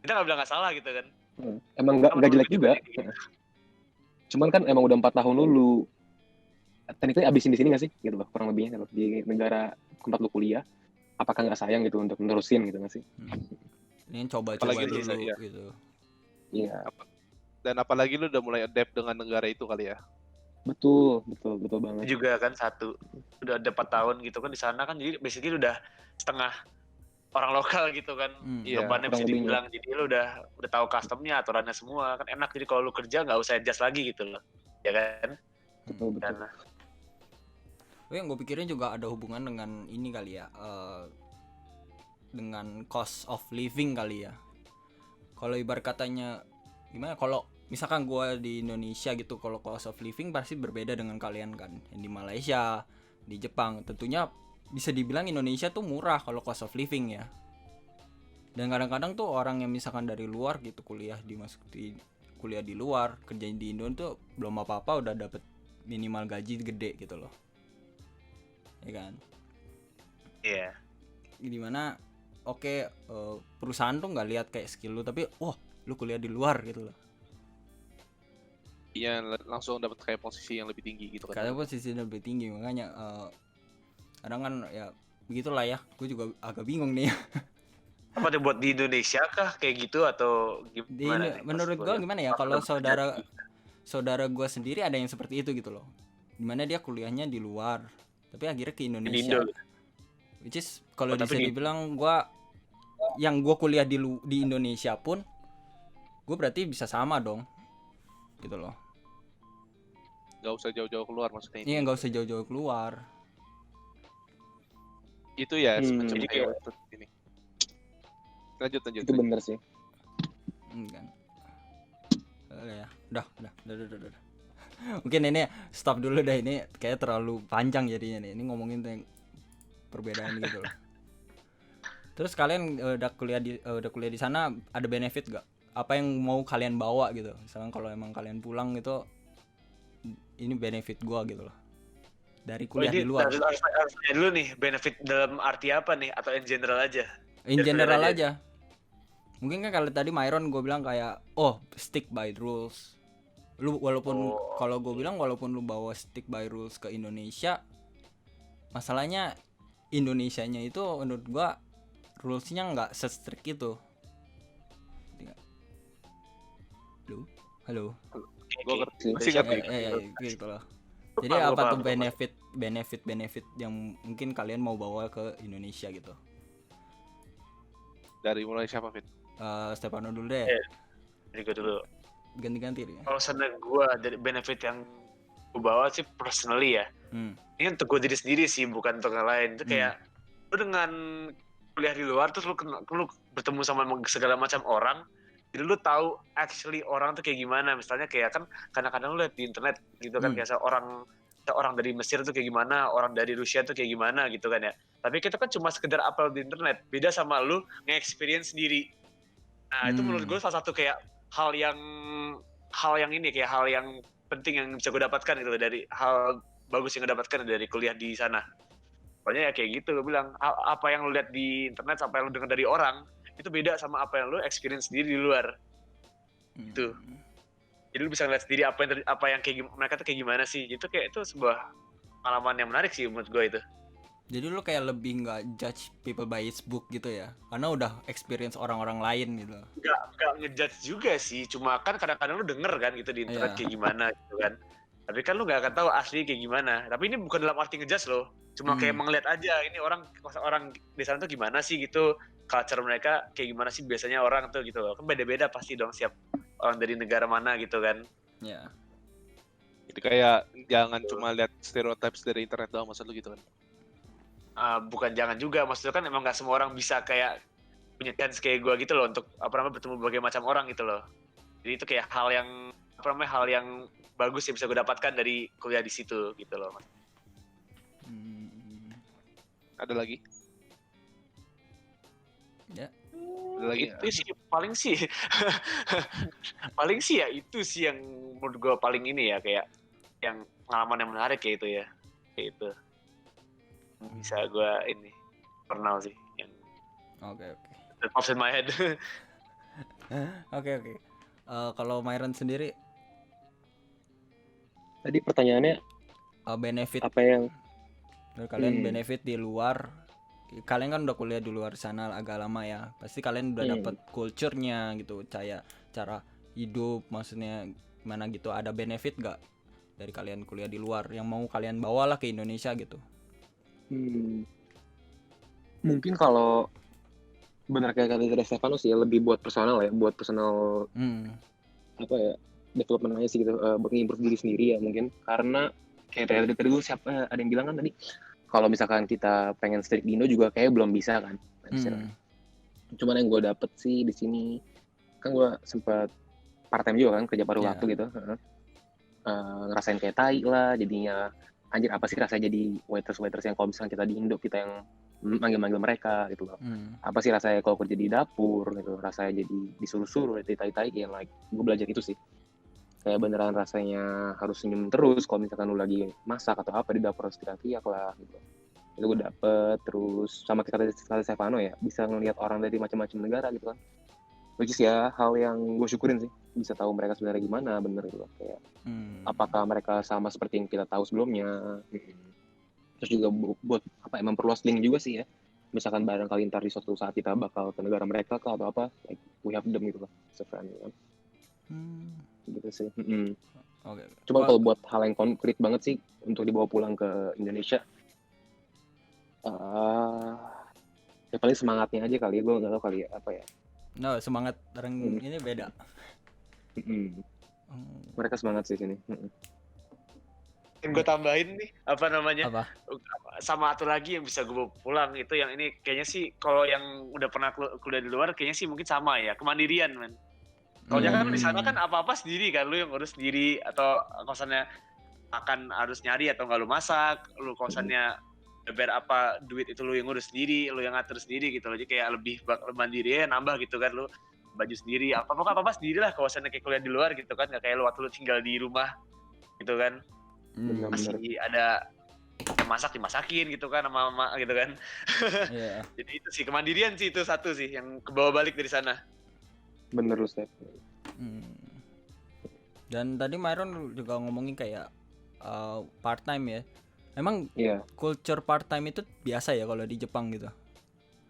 Kita nggak bilang nggak salah gitu kan. emang nggak jelek juga. Cuman kan emang udah 4 tahun lu tekniknya abisin di sini nggak sih gitu loh, kurang lebihnya gitu, di negara tempat lu kuliah. Apakah nggak sayang gitu untuk menerusin gitu nggak sih? Ini coba Apalagi dulu lu, iya. gitu. Iya, Dan apalagi lu udah mulai adapt dengan negara itu kali ya. betul banget. Itu juga kan satu udah ada 4 tahun gitu kan di sana kan, jadi basically udah setengah orang lokal gitu kan. Iya, Bebannya bisa kurang lebihnya. dibilang, jadi lu udah tahu customnya, aturannya semua kan enak, jadi kalau lu kerja nggak usah adjust lagi gitu loh, ya kan. Betul. Dan Yang gue pikirin juga ada hubungan dengan ini kali ya, dengan cost of living kali ya. Kalau ibarat katanya gimana, kalau misalkan gue di Indonesia gitu, kalau cost of living pasti berbeda dengan kalian kan yang di Malaysia, di Jepang. Tentunya bisa dibilang Indonesia tuh murah kalau cost of living ya. Dan kadang-kadang tuh orang yang misalkan dari luar gitu kuliah di luar, kerja di Indo tuh belum apa-apa udah dapet minimal gaji gede gitu loh. Ya kan? iya. Dimana oke, perusahaan tuh nggak lihat kayak skill lu, tapi lu kuliah di luar gitu loh. Iya, langsung dapat kayak posisi yang lebih tinggi gitu kan. Karena posisinya lebih tinggi, makanya kadang kan ya begitulah ya. Gue juga agak bingung nih. Apa tuh buat di Indonesia kah kayak gitu atau gimana? Menurut gue gimana ya, kalau saudara gue sendiri ada yang seperti itu gitu loh. Dimana dia kuliahnya di luar, tapi akhirnya ke Indonesia. Which is kalau bisa dibilang gue kuliah di Indonesia pun, gue berarti bisa sama dong, gitu loh. Gak usah jauh-jauh keluar maksudnya. Iya, nggak usah jauh-jauh keluar. Itu ya semacam Jadi kayak ini. Lanjut. Itu bener sih. Kan. Ya, udah. Mungkin ini stop dulu dah, ini kayak terlalu panjang jadinya nih. Ini ngomongin tentang perbedaan gitu loh. Terus kalian udah kuliah di sana, ada benefit gak? Apa yang mau kalian bawa gitu? Misalkan kalau emang kalian pulang gitu, ini benefit gua gitu loh. Dari kuliah di luar. Harus dulu nih, benefit dalam arti apa nih, atau in general aja? In general aja. Mungkin kan kalau tadi Myron gue bilang kayak stick by rules. Lu walaupun kalau gue bilang walaupun lu bawa stick by rules ke Indonesia, masalahnya Indonesianya itu menurut gue rulesnya nggak se-strict itu. Halo. Gue ngerti. Masih Siap. ngerti. Gitu loh. Jadi apa tuh benefit yang mungkin kalian mau bawa ke Indonesia gitu? Dari mulai siapa, Fit? Stefano dulu deh. Jadi gue dulu. Ganti-ganti ya. Kalau sana gue dari benefit yang gue bawa sih personally ya. Ini untuk gue diri sendiri sih, bukan untuk yang lain. Itu kayak lu dengan kuliah di luar terus lu bertemu sama segala macam orang. Jadi lu tahu actually orang tuh kayak gimana. Misalnya kayak kan kadang-kadang lu lihat di internet gitu kan, kayak orang dari Mesir tuh kayak gimana, orang dari Rusia tuh kayak gimana gitu kan ya. Tapi kita kan cuma sekedar upload di internet. Beda sama lu nge-experience sendiri. Nah, itu menurut gue salah satu kayak hal yang ini, kayak hal yang penting yang bisa gue dapatkan gitu, dari hal bagus yang gue dapatkan dari kuliah di sana. Pokoknya ya kayak gitu, gue bilang apa yang lu lihat di internet, apa yang lu dengar dari orang, itu beda sama apa yang lu experience sendiri di luar. Itu. Jadi lu bisa ngeliat sendiri apa yang kayak mereka tuh kayak gimana sih. Itu kayak itu sebuah pengalaman yang menarik sih menurut gue itu. Jadi lu kayak lebih nggak judge people by its book gitu ya, karena udah experience orang-orang lain gitu. Nggak ngejudge juga sih, cuma kan kadang-kadang lu denger kan gitu di internet kayak gimana gitu kan. Tapi kan lu nggak akan tahu asli kayak gimana. Tapi ini bukan dalam arti ngejudge loh, cuma kayak melihat aja ini orang di sana tuh gimana sih gitu, culture mereka kayak gimana sih biasanya orang tuh gitu loh. Kan beda-beda pasti dong siap orang dari negara mana gitu kan. Ya. Itu kayak jangan cuma lihat stereotypes dari internet doang, maksud lu gitu kan? Bukan jangan juga, maksudnya kan emang nggak semua orang bisa kayak punya chance kayak gue gitu loh untuk bertemu berbagai macam orang gitu loh. Jadi itu kayak hal yang hal yang bagus yang bisa gue dapatkan dari kuliah di situ gitu loh. Ada lagi? Ya. Ada lagi? Itu sih paling sih ya itu sih yang menurut gue paling ini ya, kayak yang pengalaman yang menarik kayak itu ya, kayak itu bisa gue ini pernah sih yang Oke. that pops in my head. Oke. Kalau Myron sendiri Tadi pertanyaannya benefit apa yang dari kalian benefit di luar, kalian kan udah kuliah di luar sana agak lama ya, pasti kalian udah dapet culture-nya gitu, cara hidup maksudnya gimana gitu, ada benefit gak dari kalian kuliah di luar yang mau kalian bawalah ke Indonesia gitu? Mungkin kalau benar kayak kata Stefano sih ya, lebih buat personal ya, buat personal apa ya, development aja sih gitu, buat ngimprove diri sendiri ya mungkin. Karena kayak tadi gue ada yang bilang kan tadi, kalau misalkan kita pengen strict di Indo juga kayak belum bisa kan. Cuman yang gue dapet sih di sini, kan gue sempat part time juga kan, kerja paruh waktu gitu. Ngerasain kayak tai lah, jadinya anjir apa sih rasanya jadi waiters yang kalau misalkan kita di Indo kita yang manggil mereka gitu loh. Apa sih rasanya kalau kerja di dapur gitu, rasanya jadi disuruh-suruh, tai-tai yang like gue belajar itu sih. Kayak beneran rasanya harus senyum terus kalau misalkan lu lagi masak atau apa di dapur, harus teriak lah gitu. Itu gue dapet. Terus sama kata Stefano ya, bisa ngelihat orang dari macam-macam negara gitu kan, which is ya hal yang gue syukurin sih, bisa tahu mereka sebenarnya gimana bener gitu, kayak apakah mereka sama seperti yang kita tahu sebelumnya. Terus juga buat apa ya, memperluas link juga sih ya, misalkan barangkali ntar di suatu saat kita bakal ke negara mereka atau apa, like we have them gitu lah, sefriend kan. Gitu sih. Okay. Cuma kalau buat hal yang konkret banget sih untuk dibawa pulang ke Indonesia, ya paling semangatnya aja kali, gue nggak tahu kali ya apa ya. No, semangat orang ini beda. Mereka semangat sih sini. Yang gue tambahin nih Apa? Sama satu lagi yang bisa gue bawa pulang itu yang ini kayaknya sih, kalau yang udah pernah kuliah di luar kayaknya sih mungkin sama ya, kemandirian men. Kalau kan di sana kan apa-apa sendiri kan, lu yang urus sendiri, atau kosannya makan harus nyari atau nggak lu masak, lu kosannya bayar apa duit itu lu yang ngurus sendiri, lu yang ngatur sendiri gitu loh. Jadi kayak lebih mandiri ya, nambah gitu kan, lu baju sendiri, apa sendiri lah kosannya, kayak kuliah di luar gitu kan, nggak kayak lu waktu lu tinggal di rumah gitu kan. Masih ada yang masak dimasakin gitu kan sama mama gitu kan. Jadi itu sih kemandirian sih, itu satu sih yang kebawa balik dari sana. Bener lu, Steph. Dan tadi Myron juga ngomongin kayak part time ya. Emang culture part time itu biasa ya kalau di Jepang gitu?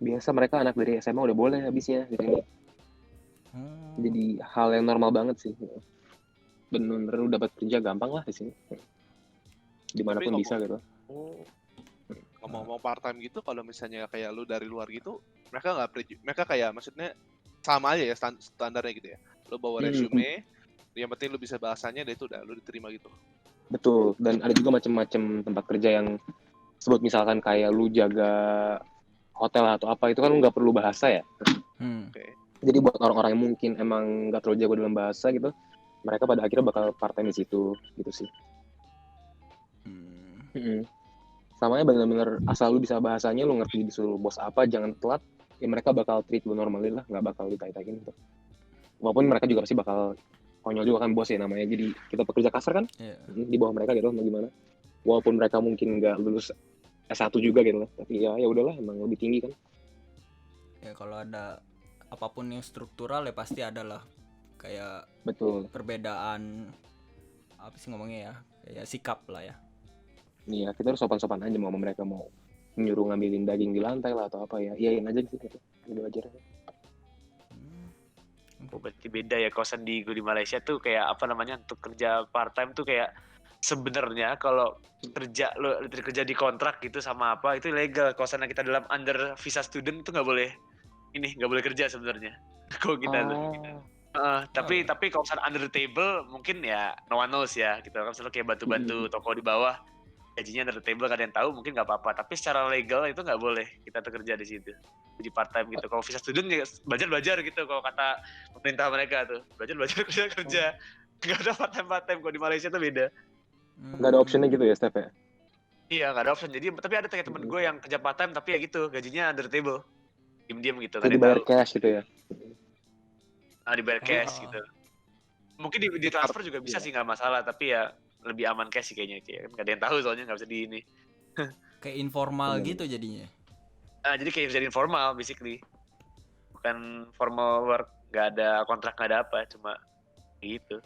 Biasa, mereka anak dari SMA udah boleh habisnya di sini. Jadi hal yang normal banget sih. Bener-bener lu dapat kerja gampang lah di sini. Dimanapun bisa gitu. Ngomong-ngomong part time gitu, kalau misalnya kayak lu dari luar gitu, mereka kayak maksudnya sama aja ya standarnya gitu ya. Lu bawa resume, yang penting lu bisa bahasanya, itu udah lu diterima gitu. Betul, dan ada juga macam-macam tempat kerja yang sebut misalkan kayak lu jaga hotel atau apa, itu kan lu nggak perlu bahasa ya. Jadi buat orang-orang yang mungkin emang nggak terlalu jago dalam bahasa gitu, mereka pada akhirnya bakal part time di situ gitu sih. Samanya bener-bener asal lu bisa bahasanya, lu ngerti disuruh bos apa, jangan telat, ya mereka bakal treat lu normalin lah, nggak bakal ditai-taiin gitu. Walaupun mereka juga pasti bakal konyol juga kan, bos ya namanya, jadi kita pekerja kasar kan di bawah mereka gitu, gimana. Walaupun mereka mungkin nggak lulus S1 juga gitu lah, tapi ya udahlah, emang lebih tinggi kan. Ya kalau ada apapun yang struktural ya pasti ada lah kayak perbedaan apa sih ngomongnya ya, kayak sikap lah ya. Iya, kita harus sopan-sopan aja mau mereka mau nyuruh ngambilin daging di lantai lah atau apa ya, iyain aja gitu, udah wajar aja. Berarti beda ya kosan di Malaysia tuh, kayak apa namanya, untuk kerja part time tuh kayak sebenarnya kalau kerja di kontrak gitu sama apa itu legal. Kosan yang kita dalam under visa student itu nggak boleh kerja sebenarnya. Kok kita tapi kalau kosan under the table mungkin ya no one knows ya gitu kan, misalnya kayak bantu toko di bawah gajinya under the table, kan yang tahu mungkin nggak apa-apa, tapi secara legal itu nggak boleh kita tuh kerja di situ, jadi part time gitu. Kalau visa student ya belajar gitu, kalau kata pemerintah mereka tuh belajar kerja, nggak ada part time. Kalau di Malaysia tuh beda. Nggak ada optionnya gitu ya, Step ya? Iya, nggak ada option. Jadi tapi ada kayak temen gue yang kerja part time tapi ya gitu gajinya under the table, diem gitu, nggak Jadi ada yang dibayar tahu. cash gitu ya? Dibayar cash gitu. Mungkin di transfer juga bisa sih, nggak masalah, tapi ya lebih aman cash sih kayaknya, kayak nggak ada yang tahu soalnya, nggak bisa di ini. Kayak informal gitu jadinya. Jadi kayak jadi informal basically, bukan formal work, nggak ada kontrak, nggak ada apa, cuma gitu.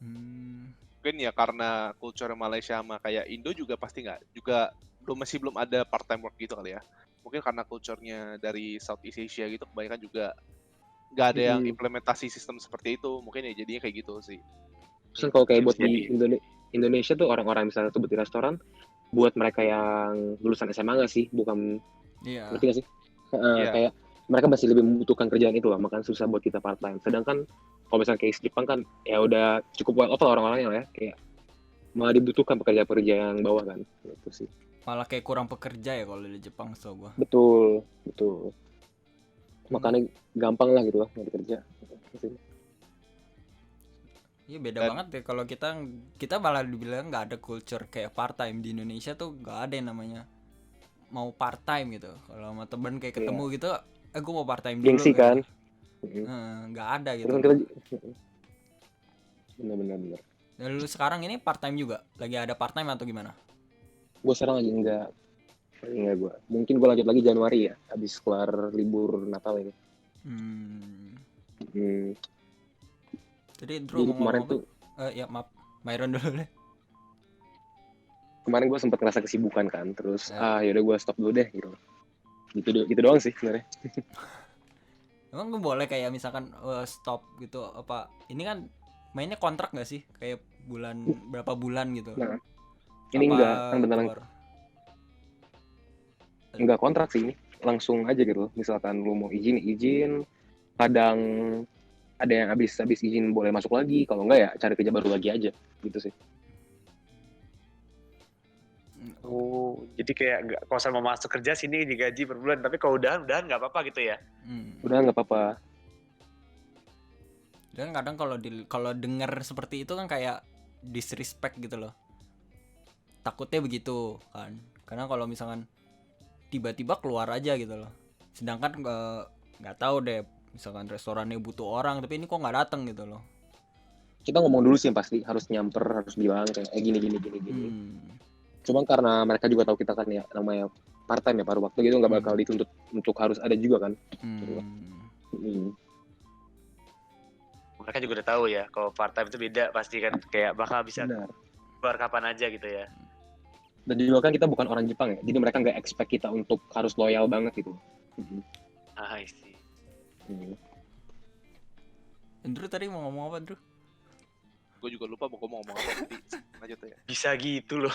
Mungkin ya karena culture Malaysia sama kayak Indo juga pasti nggak juga belum ada part time work gitu kali ya. Mungkin karena culture-nya dari Southeast Asia gitu kebanyakan juga nggak ada yang implementasi sistem seperti itu, mungkin ya jadinya kayak gitu sih. Terus kalau kayak buat di Indonesia tuh orang-orang misalnya tuh di restoran, buat mereka yang lulusan SMA nggak sih, bukan ngerti nggak sih? Kayak mereka masih lebih membutuhkan kerjaan itu lah, makanya susah buat kita part time. Sedangkan kalau misalnya kayak Jepang kan ya udah cukup well off lah orang-orangnya lah ya, kayak malah dibutuhkan pekerja-pekerja yang bawah kan, gitu sih. Malah kayak kurang pekerja ya kalau di Jepang, so gua. Betul. Makanya gampang lah gitu lah nyari kerja. Iya beda banget deh kalau kita malah dibilang nggak ada culture kayak part time di Indonesia tuh, nggak ada yang namanya mau part time gitu. Kalau sama temen kayak ketemu gitu, gue mau part time dulu. Gengsi kan? Nggak ada gitu. Bener. Dan lu sekarang ini part time juga? Lagi ada part time atau gimana? Gue sekarang lagi enggak gue. Mungkin gue lanjut lagi Januari ya, habis kelar libur Natal ini. Jadi Drew mau kemarin ngomong tuh ya maaf, Myron dulu deh. Kemarin gue sempat ngerasa kesibukan kan, terus yaudah gue stop dulu deh gitu doang sih sebenarnya. Emang gue boleh kayak misalkan stop gitu apa? Ini kan mainnya kontrak nggak sih? Kayak berapa bulan gitu? Nah, ini enggak kan beneran enggak kontrak sih, ini langsung aja gitu. Misalkan lu mau izin, kadang ada yang habis izin boleh masuk lagi, kalau enggak ya cari kerja baru lagi aja gitu sih. Jadi kayak kalau saya mau masuk kerja sini digaji per bulan, tapi kalau udahan nggak apa-apa gitu ya? Udahan nggak apa-apa. Dan kadang kalau dengar seperti itu kan kayak disrespect gitu loh. Takutnya begitu kan. Karena kalau misalkan tiba-tiba keluar aja gitu loh. Sedangkan nggak tahu deh, misalkan restorannya butuh orang tapi ini kok nggak datang gitu loh. Kita ngomong dulu sih yang pasti, harus nyamper, harus bilang kayak gini. Cuman karena mereka juga tahu kita kan ya namanya part time ya, paruh waktu gitu, nggak bakal dituntut untuk harus ada juga kan. Mereka juga udah tahu ya kalau part time itu beda pasti kan, kayak bakal bisa keluar kapan aja gitu ya. Dan juga kan kita bukan orang Jepang ya, jadi mereka nggak expect kita untuk harus loyal banget gitu. I see. Andrew tadi mau ngomong apa, Andrew? Gue juga lupa mau ngomong apa, nanti lanjut ya. Bisa gitu loh.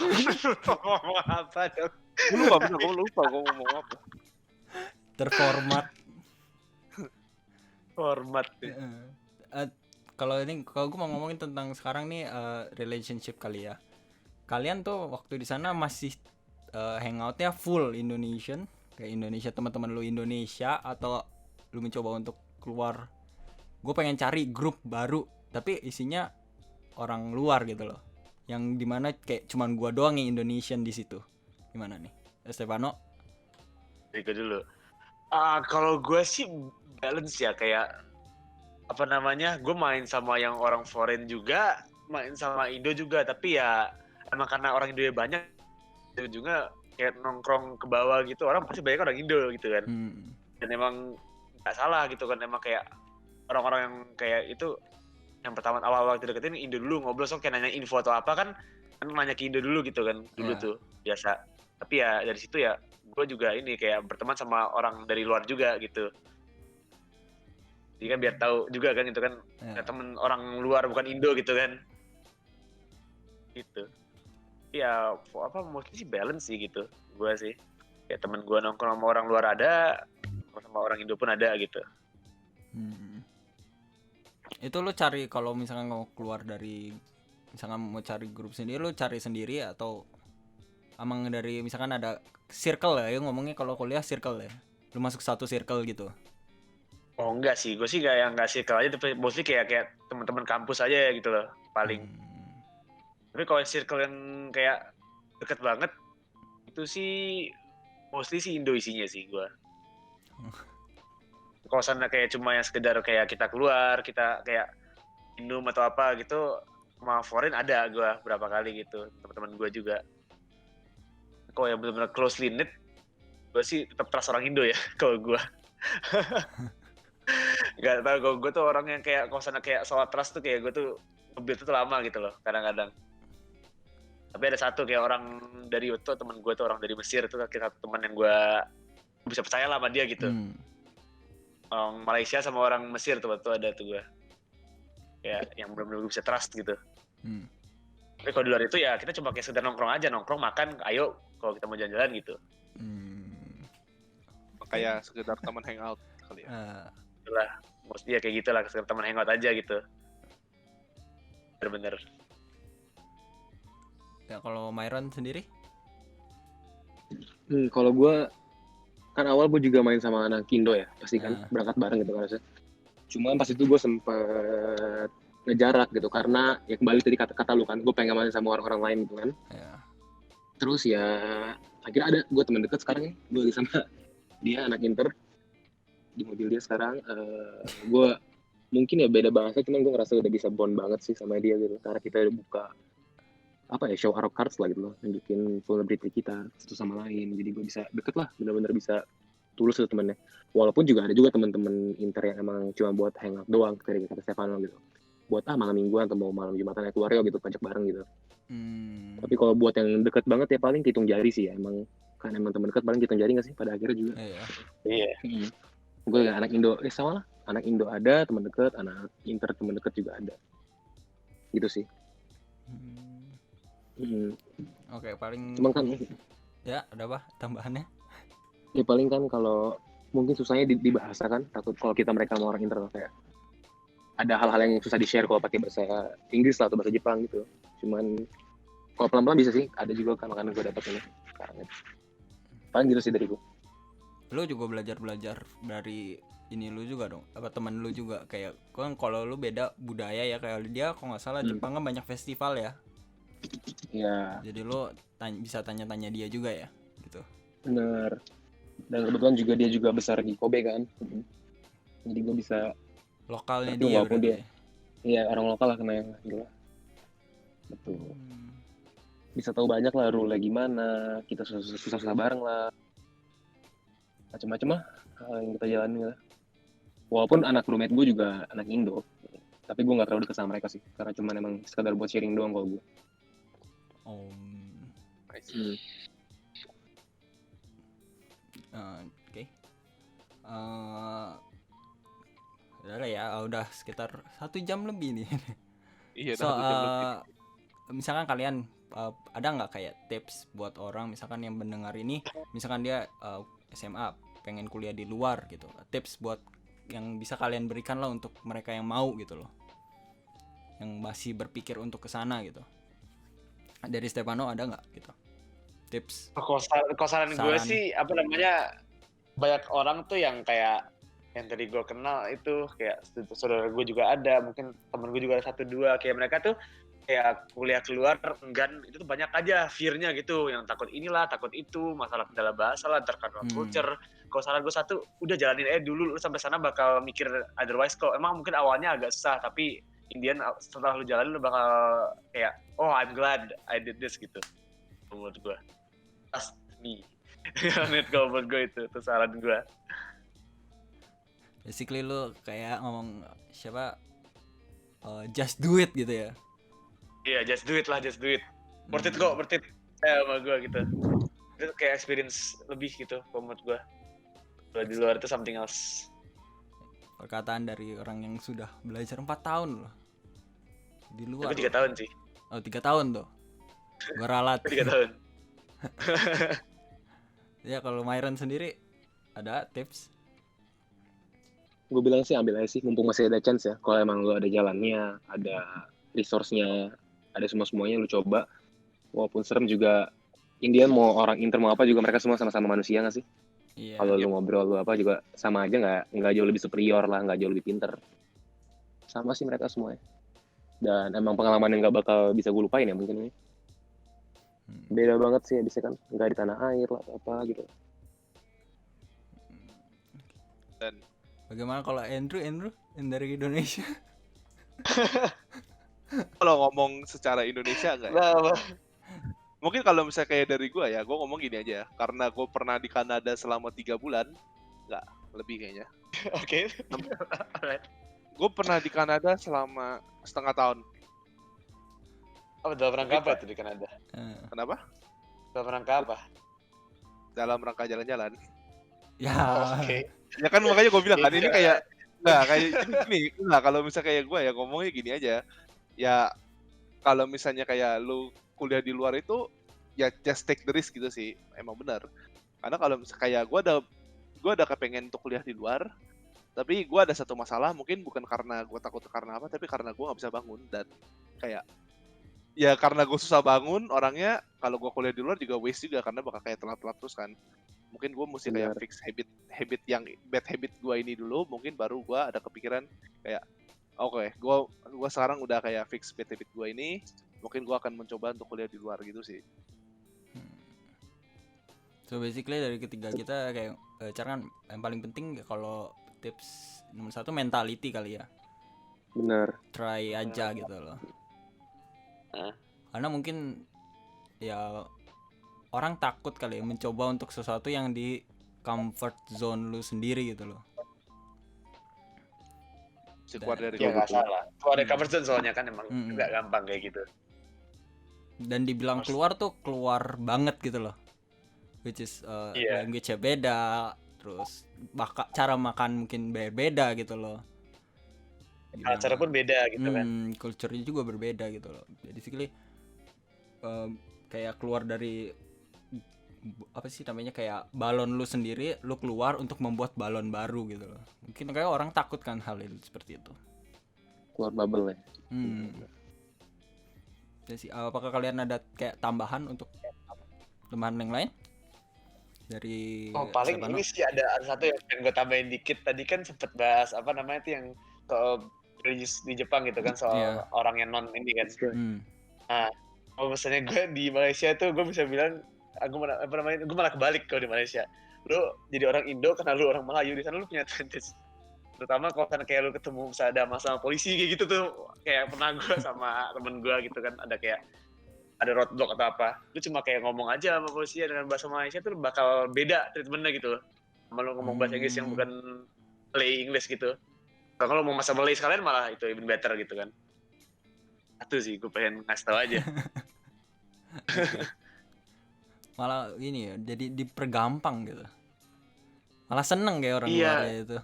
Ngomong apa dong? Gue lupa gue ngomong apa. Terformat. Format. Kalau gue mau ngomongin tentang sekarang nih relationship kali ya. Kalian tuh waktu di sana masih hangoutnya full Indonesian, kayak Indonesia, teman-teman lu Indonesia, atau lu mencoba untuk keluar? Gue pengen cari grup baru tapi isinya orang luar gitu loh, yang dimana kayak cuman gua doang yang Indonesian di situ. Gimana nih, Stefano? Gue dulu. Kalau gue sih balance ya, kayak apa namanya, gue main sama yang orang foreign juga, main sama Indo juga, tapi ya emang karena orang Indo banyak juga kayak nongkrong ke bawah gitu, orang pasti banyak orang Indo gitu kan. Dan emang nggak salah gitu kan, emang kayak orang-orang yang kayak itu yang pertama awal-awal deketin Indo dulu, ngobrol so kayak nanya info atau apa kan nanya ke Indo dulu gitu kan dulu tuh biasa. Tapi ya dari situ ya gue juga ini kayak berteman sama orang dari luar juga gitu. Jadi kan biar tahu juga kan itu kan temen orang luar bukan Indo gitu kan. Gitu. Ya apa mostly sih balance sih gitu. Gue sih kayak temen gue nongkrong sama orang luar ada, sama orang Indo pun ada gitu. Itu lo cari kalau misalkan mau keluar dari, misalkan mau cari grup sendiri, lo cari sendiri atau Emang dari misalkan ada circle ya, ngomongnya kalau kuliah circle ya. Lu masuk satu circle gitu. Oh enggak sih, gue sih kayak nggak circle aja, tapi mostly kayak teman-teman kampus aja ya gitu loh paling. Tapi kalau circle yang kayak deket banget itu sih mostly sih Indo isinya sih gue. Kalau sana kayak cuma yang sekedar kayak kita keluar, kita kayak minum atau apa gitu, sama foreign ada gue berapa kali gitu, teman-teman gue juga. Kalau yang benar-benar closely knit, gue sih tetap trust orang Indo ya kalau gue. Gak tau, gue tuh orang yang kayak kalau sana kayak soal trust tuh kayak gue tuh nge-build itu lama gitu loh kadang-kadang. Tapi ada satu kayak orang dari itu, teman gue tuh orang dari Mesir, itu kayak satu teman yang gue bisa percaya lah sama dia gitu. Orang Malaysia sama orang Mesir tuh ada tuh gue. Ya yang benar-benar gue bisa trust gitu. Tapi kalau di luar itu ya kita cuma kayak sekedar nongkrong aja, nongkrong makan, ayo kalau kita mau jalan-jalan gitu. Kayak sekedar teman hangout kali ya. Itulah, mesti ya kayak gitulah, sekedar teman hangout aja gitu. Bener-bener. Ya kalau Myron sendiri? Kalau gue kan awal gue juga main sama anak Indo ya, pasti kan berangkat bareng gitu kan harusnya. Cuma pas itu gue sempet ngejarak gitu karena ya kembali tadi kata lu kan, gue pengen main sama orang-orang lain gitu kan. Terus ya akhirnya ada gue teman dekat sekarang, gue lagi sama dia anak Inter di mobil dia sekarang. Gue mungkin ya beda bahasa, cuman gue ngerasa udah bisa bond banget sih sama dia gitu karena kita udah buka apa ya, show our cards lah gitu loh, nunjukin vulnerability kita satu sama lain. Jadi gue bisa deket lah, benar-benar bisa tulus itu temennya. Walaupun juga ada juga teman-teman Inter yang emang cuma buat hangout doang, kayak kata Stefano gitu, buat malam mingguan atau mau malam jumatan naik keluar gitu, pajak bareng gitu. Tapi kalau buat yang deket banget ya paling hitung jari sih ya, emang kan emang teman deket paling hitung jari nggak sih pada akhirnya juga. Iya. Gue ya anak Indo sama lah, anak Indo ada teman deket, anak Inter teman deket juga ada gitu sih. Oke, paling Cuman kan ya ada apa tambahannya? Ya paling kan kalau mungkin susahnya di bahasa kan, takut kalau kita mereka sama orang Inter kayak ada hal-hal yang susah di-share kalau pakai bahasa Inggris lah atau bahasa Jepang gitu. Cuman kalau pelan-pelan bisa sih, ada juga kan makanan gue dapat ini sekarang. Paling gitu sih dari gue. Lu juga belajar dari ini lu juga dong, apa teman lu juga kayak kan kalau lu beda budaya ya, kayak dia kalau nggak salah Jepang kan banyak festival ya. Iya. Jadi lo bisa tanya-tanya dia juga ya, gitu. Bener. Dan kebetulan juga dia juga besar di Kobe kan. Jadi gue bisa lokalnya dia walaupun dia. Iya, orang lokal lah kena yang gitu. Betul. Bisa tahu banyak lah rule gimana, kita susah-susah bareng lah. Macam-macam lah yang kita jalani lah. Walaupun anak roommate gue juga anak Indo, tapi gue nggak terlalu dekat sama mereka sih, karena cuma emang sekadar buat sharing doang kalau gue. Oke. Udah ya, udah sekitar 1 jam lebih nih. Iya, so, 1 jam lebih. Misalkan kalian ada nggak kayak tips buat orang misalkan yang mendengar ini, misalkan dia SMA pengen kuliah di luar gitu, tips buat yang bisa kalian berikan lah untuk mereka yang mau gitu loh, yang masih berpikir untuk kesana gitu. Dari Stefano ada nggak gitu tips? Kosaran gue sih apa namanya, banyak orang tuh yang kayak yang tadi gue kenal itu kayak saudara gue juga ada, mungkin temen gue juga ada 1-2 kayak mereka tuh kayak kuliah keluar enggan, itu tuh banyak aja fear-nya gitu, yang takut inilah takut itu, masalah kendala bahasa lah, terkadang culture. Kalau saran gue satu, udah jalanin aja dulu, lu sampai sana bakal mikir otherwise kok. Emang mungkin awalnya agak susah, tapi Indian setelah lu jalanin lu bakal kayak oh I'm glad I did this gitu. Menurut gue trust me. Kalau menurut gue itu saran gue. Basically lu kayak ngomong siapa just do it gitu ya. Iya, just do it lah, just do it. Worth it kok, worth it. Sama gue gitu. Itu kayak experience lebih gitu menurut gue. Kalau di luar itu something else. Perkataan dari orang yang sudah belajar 4 tahun loh di luar. Tapi 3 tahun sih. Oh 3 tahun tuh. Gue ralat. 3 tahun. Ya kalau Myron sendiri ada tips? Gue bilang sih ambil aja sih, mumpung masih ada chance ya. Kalau emang lu ada jalannya, ada resource-nya, ada semua-semuanya lu coba. Walaupun serem juga Indian mau orang Inter mau apa juga mereka semua sama-sama manusia nggak sih? Iya. Kalau lu ngobrol lu apa juga sama aja, nggak jauh lebih superior lah, nggak jauh lebih pinter. Sama sih mereka semua ya. Dan emang pengalaman yang nggak bakal bisa gue lupain ya mungkin ini. Beda banget sih abisnya kan, nggak di tanah air lah apa gitu. Dan Bagaimana kalau Andrew yang dari Indonesia? kalau ngomong secara Indonesia enggak ya? Nah, Mungkin kalau misalnya kayak dari gue ya, gue ngomong gini aja ya. Karena gue pernah di Kanada selama 3 bulan, nggak lebih kayaknya. oke. Alright. Gue pernah di Kanada selama setengah tahun. Apa dalam rangka apa itu di Kanada? Kenapa? Dalam rangka apa? Dalam rangka jalan-jalan. Ya. Oke. Ya kan makanya gue bilang kan ini kayak nggak kayak gini. Nggak, kalau misalnya kayak gue ya ngomongnya gini aja. Ya kalau misalnya kayak lu kuliah di luar itu ya just take the risk gitu sih. Emang benar. Karena kalau misalnya kayak gue ada kepengen untuk kuliah di luar. Tapi gue ada satu masalah, mungkin bukan karena gue takut karena apa, tapi karena gue nggak bisa bangun. Dan kayak ya karena gue susah bangun orangnya, kalau gue kuliah di luar juga waste juga karena bakal kayak telat-telat terus kan. Mungkin gue mesti kayak Benar. fix habit yang bad habit gue ini dulu, mungkin baru gue ada kepikiran kayak oke, gue sekarang udah kayak fix bad habit gue ini, mungkin gue akan mencoba untuk kuliah di luar gitu sih. So basically dari ketiga kita kayak cara kan yang paling penting kalau tips nomor 1 mentality kali ya. Benar. Try aja gitu loh. Karena mungkin ya orang takut kali ya mencoba untuk sesuatu yang di comfort zone lu sendiri gitu loh. Bisa keluar dari Ya nggak itu. salah. Keluar dari comfort zone soalnya kan emang nggak gampang kayak gitu. Dan dibilang keluar tuh keluar banget gitu loh. Which is Iya. language-nya beda, terus cara makan mungkin beda gitu loh. Cara pun beda gitu kan. Culture-nya juga berbeda gitu loh. Jadi basically kayak keluar dari apa sih namanya, kayak balon lu sendiri, lu keluar untuk membuat balon baru gitu loh. Mungkin kayak orang takut kan hal itu seperti itu. Keluar bubble ya. Jadi apakah kalian ada kayak tambahan untuk teman yang lain? Dari Paling Stefano? ini sih ada satu yang pengen gue tambahin dikit. Tadi kan sempet bahas apa namanya itu yang soal religius di Jepang gitu kan, soal orang yang non ini kan. Nah, kalau misalnya gue di Malaysia tuh gue bisa bilang gue malah kebalik kalau di Malaysia. Lu jadi orang Indo karena lu orang Melayu, di sana lu punya advantage. Terutama kalau kan kayak lu ketemu misalnya ada masalah polisi kayak gitu tuh, kayak pernah gue sama temen gue gitu kan, ada roadblock atau apa, lu cuma kayak ngomong aja sama polisi dengan bahasa Malaysia tuh bakal beda treatmentnya gitu loh, sama lu ngomong bahasa Inggris yang bukan Malay English gitu. Kalau mau masa Malay sekalian malah itu even better gitu kan. Itu sih gue pengen ngasih tau aja. Malah ini ya, jadi dipergampang gitu. Malah seneng kayak orang luar kayak itu.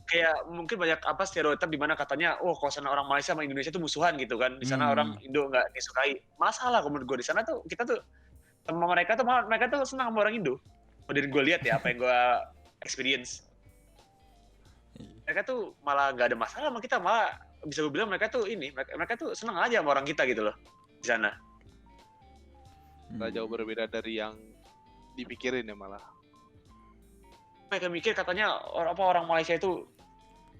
Kayak mungkin banyak apa stereotip di mana katanya, kalau sana orang Malaysia sama Indonesia tuh musuhan gitu kan. Di sana orang Indo nggak disukai. Masalah kalau menurut gue di sana tuh kita tuh sama mereka tuh senang sama orang Indo. Dari gue lihat ya, apa yang gue experience. Mereka tuh malah nggak ada masalah sama kita, malah bisa gue bilang mereka tuh senang aja sama orang kita gitu loh di sana. Nggak jauh berbeda dari yang dipikirin ya malah. Mereka mikir katanya orang Malaysia itu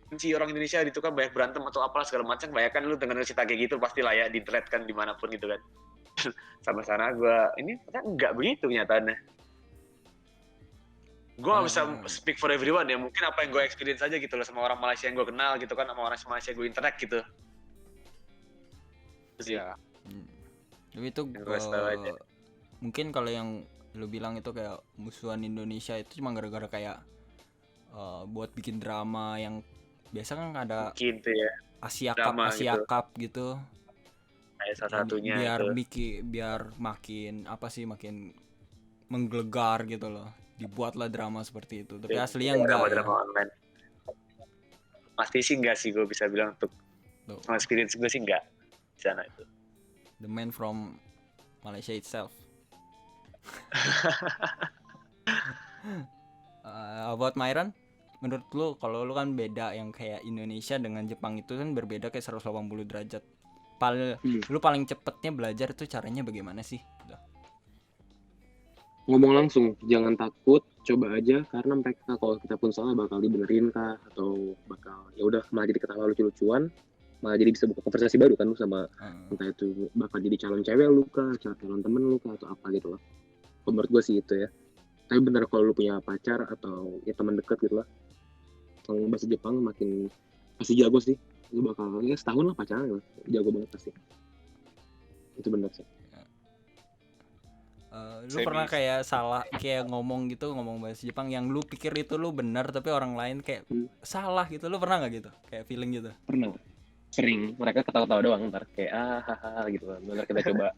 benci orang Indonesia gitu kan, banyak berantem atau apalah segala macam. Banyak kan lu dengar cerita kayak gitu pastilah ya di internet kan dimanapun gitu kan. Sama sana gue ini enggak begitu kenyataannya. Gue gak bisa speak for everyone ya, mungkin apa yang gue experience aja gitu loh sama orang Malaysia yang gue kenal gitu kan, sama orang Malaysia gue interact gitu. Iya. Tapi itu mungkin kalau yang lu bilang itu kayak musuhan Indonesia itu cuma gara-gara kayak buat bikin drama yang biasa kan ada gitu ya. Asia gitu. Cup gitu. Kayak salah satunya biar makin menggelegar gitu loh. Dibuatlah drama seperti itu. Tapi aslinya enggak. Drama online. Pasti sih enggak sih, gue bisa bilang untuk experience gue sih enggak di sana itu. The man from Malaysia itself. About Myron, menurut lu kalau lu kan beda yang kayak Indonesia dengan Jepang itu kan berbeda kayak 180 derajat. Lu paling cepetnya belajar tuh caranya bagaimana sih? ngomong langsung, jangan takut, coba aja karena mereka kalau kita pun salah bakal dibenerin kah atau bakal ya udah malah jadi ketawa lucu-lucuan, malah jadi bisa buka konversasi baru kan lu sama entah itu bakal jadi calon cewek lu kah, calon temen lu kah atau apa gitu loh. Kalau menurut gue sih itu ya. Tapi bener kalau lu punya pacar atau ya teman dekat gitu lah, kalau bahasa Jepang makin pasti jago sih. Lu bakal ya setahun lah pacaran lah, jago banget pasti. Itu bener sih. Lu pernah kayak salah kayak ngomong bahasa Jepang yang lu pikir itu lu benar tapi orang lain kayak salah gitu, lu pernah nggak gitu kayak feeling gitu? Pernah, sering. Mereka ketawa-tawa doang ntar kayak hahaha gitu kan. Ntar kita coba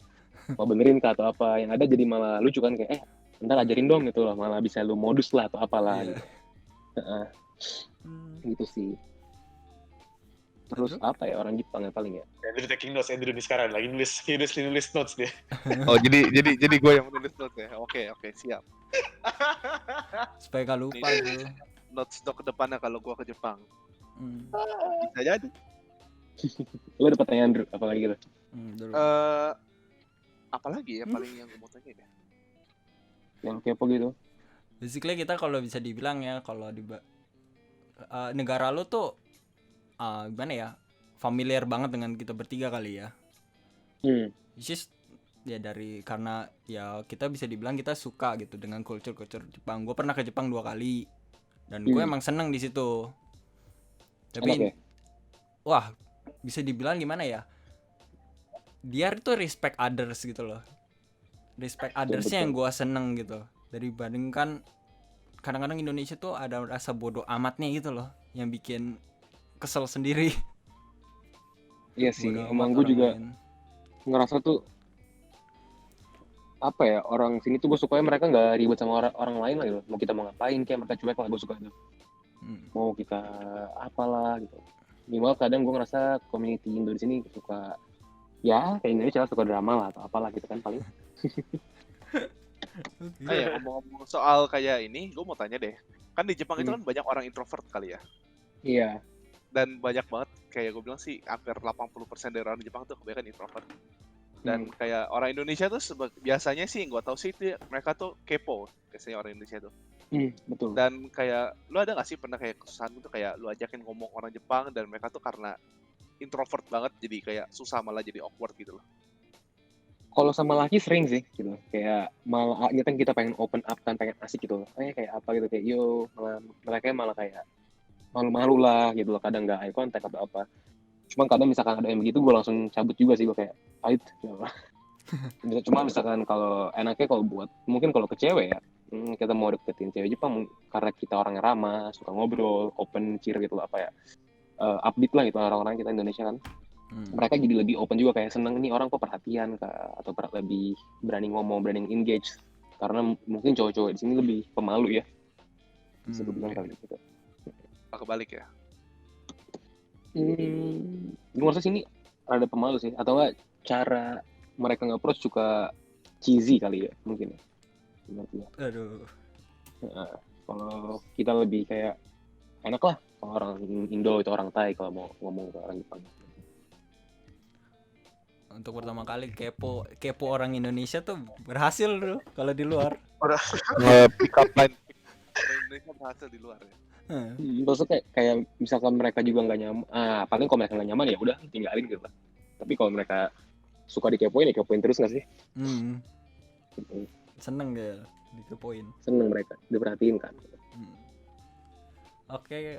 mau benerin kah atau apa, yang ada jadi malah lucu kan kayak ntar ajarin dong gitu loh, malah bisa lu modus lah atau apalah gitu. Gitu sih. Terus apa ya orang Jepang yang paling ya? Andrew taking notes, Andrew nih sekarang lagi nulis notes dia. Oh jadi gue yang menulis notes ya. Oke siap. Supaya gak lupa gitu. Notes ke depannya kalau gue ke Jepang. Bisa jadi. Lu ada pertanyaan Andrew apalagi gitu? Apalagi ya paling yang gue mau tanya ya? Yang kepo gitu. Basically kita kalau bisa dibilang ya kalau di negara lu tuh gimana ya, familiar banget dengan kita bertiga kali ya. Just ya dari karena ya kita bisa dibilang kita suka gitu dengan culture Jepang. Gue pernah ke Jepang 2 kali dan gue emang seneng di situ. Tapi wah bisa dibilang gimana ya? Dia itu respect others gitu loh. Respect othersnya yang gue seneng gitu. Dibandingkan kadang-kadang Indonesia tuh ada rasa bodoh amatnya gitu loh, yang bikin kesel sendiri. Iya sih, emang gue juga ngerasa tuh apa ya, orang sini tuh gue sukanya mereka nggak ribet sama orang lain lah gitu. Mau kita mau ngapain kayak mereka cuek lah, gue suka itu. Mau kita apalah gitu. Minimal kadang gue ngerasa community Indo di sini suka ya kayak Indonesia suka drama lah atau apalah gitu kan paling. Ngomong-ngomong soal kayak ini, gue mau tanya deh. Kan di Jepang itu kan banyak orang introvert kali ya? Iya. Dan banyak banget, kayak gue bilang sih, hampir 80% dari orang di Jepang tuh kebanyakan introvert. Dan kayak orang Indonesia tuh biasanya sih, gue tau sih, mereka tuh kepo, biasanya orang Indonesia tuh. Betul. Dan kayak, lu ada gak sih pernah kayak kesusahan gitu, kayak lu ajakin ngomong orang Jepang, dan mereka tuh karena introvert banget, jadi kayak susah malah jadi awkward gitu loh. Kalau sama laki sering sih gitu, kayak malah kita pengen open up kan, pengen asik gitu loh, kayak apa gitu, kayak yo malah mereka malah kayak malu-malu lah gitu loh, kadang nggak eye contact atau apa. Cuma kadang misalkan ada yang begitu gue langsung cabut juga sih, gue kayak pahit gitu. Cuma misalkan kalau enaknya kalau buat mungkin kalau ke cewek ya, kita mau deketin cewek Jepang karena kita orangnya ramah, suka ngobrol, open cheer gitu loh, apa ya, upbeat lah gitu orang-orang kita Indonesia kan. Mereka jadi lebih open juga, kayak seneng nih orang kok perhatian kak, atau lebih berani ngomong, berani engage, karena mungkin cowok-cowok di sini lebih pemalu ya, bisa gue bilang kali gitu. Kebalik ya? Gue ngerasa sini ada pemalu sih, atau enggak cara mereka nge-approach suka cheesy kali ya mungkin ya. Aduh. Kalau kita lebih kayak enak lah kalau orang Indo itu orang Thai kalau mau ngomong ke orang Jepang. Untuk pertama kali kepo orang Indonesia tuh berhasil tuh kalau di luar. Pick up line orang Indonesia berhasil di luar ya. Maksudnya kayak misalkan mereka juga nggak nyaman, paling kalau mereka nggak nyaman ya udah tinggalin gitu lah. Tapi kalau mereka suka dikepoin ya kepoin terus nggak sih? Seneng dia dikepoin. Seneng mereka diperhatiin kan. Oke,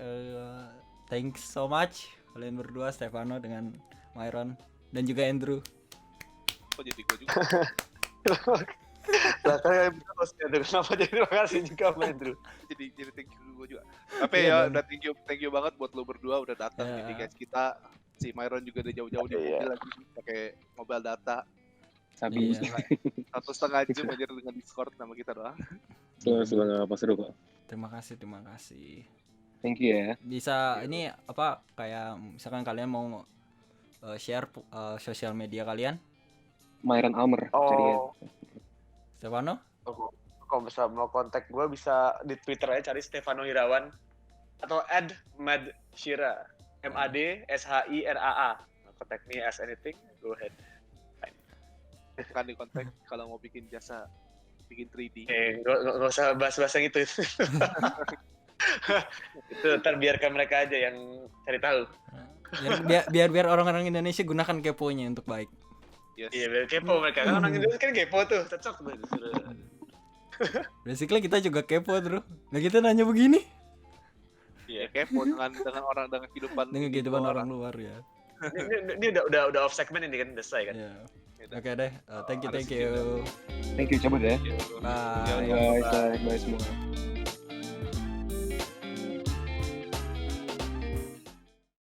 thanks so much kalian berdua, Stefano dengan Myron dan juga Andrew. Kok jadi gue juga? Nah, kayak kenapa jadi terima kasih juga Andrew. jadi thank you gue juga. Tapi ya udah thank you banget buat lo berdua udah datang di guys kita. Si Myron juga udah jauh-jauh di mobil lagi pakai mobile data. Sabi 1,5 jam aja dengan Discord sama kita doang. Semoga apa seru kok. Terima kasih. Thank you ya. Bisa ini apa kayak misalkan kalian mau share sosial media kalian? Myron Almer carian. Stefano? Kalau bisa mau kontak gue bisa di Twitter aja cari Stefano Hirawan atau @madshira MADSHIRAA. Contact me as anything, go ahead. Kan di kontak kalau mau bikin jasa bikin 3D. Nggak usah bahas-bahas yang itu. Itu ntar biarkan mereka aja yang cari tahu. Biar orang-orang Indonesia gunakan keponya untuk baik. Yes. Iya, biar kepo mereka. Kan orang Indonesia kan kepo tuh, cocok tuh. Basically kita juga kepo, bro. Nah kita nanya begini Ya kepo dengan orang, dengan kehidupan orang luar ya. Ini udah off segment ini kan, udah selesai kan. Ya. Oke deh. Thank you. Thank you, cabut ya. Bye. Bye semua.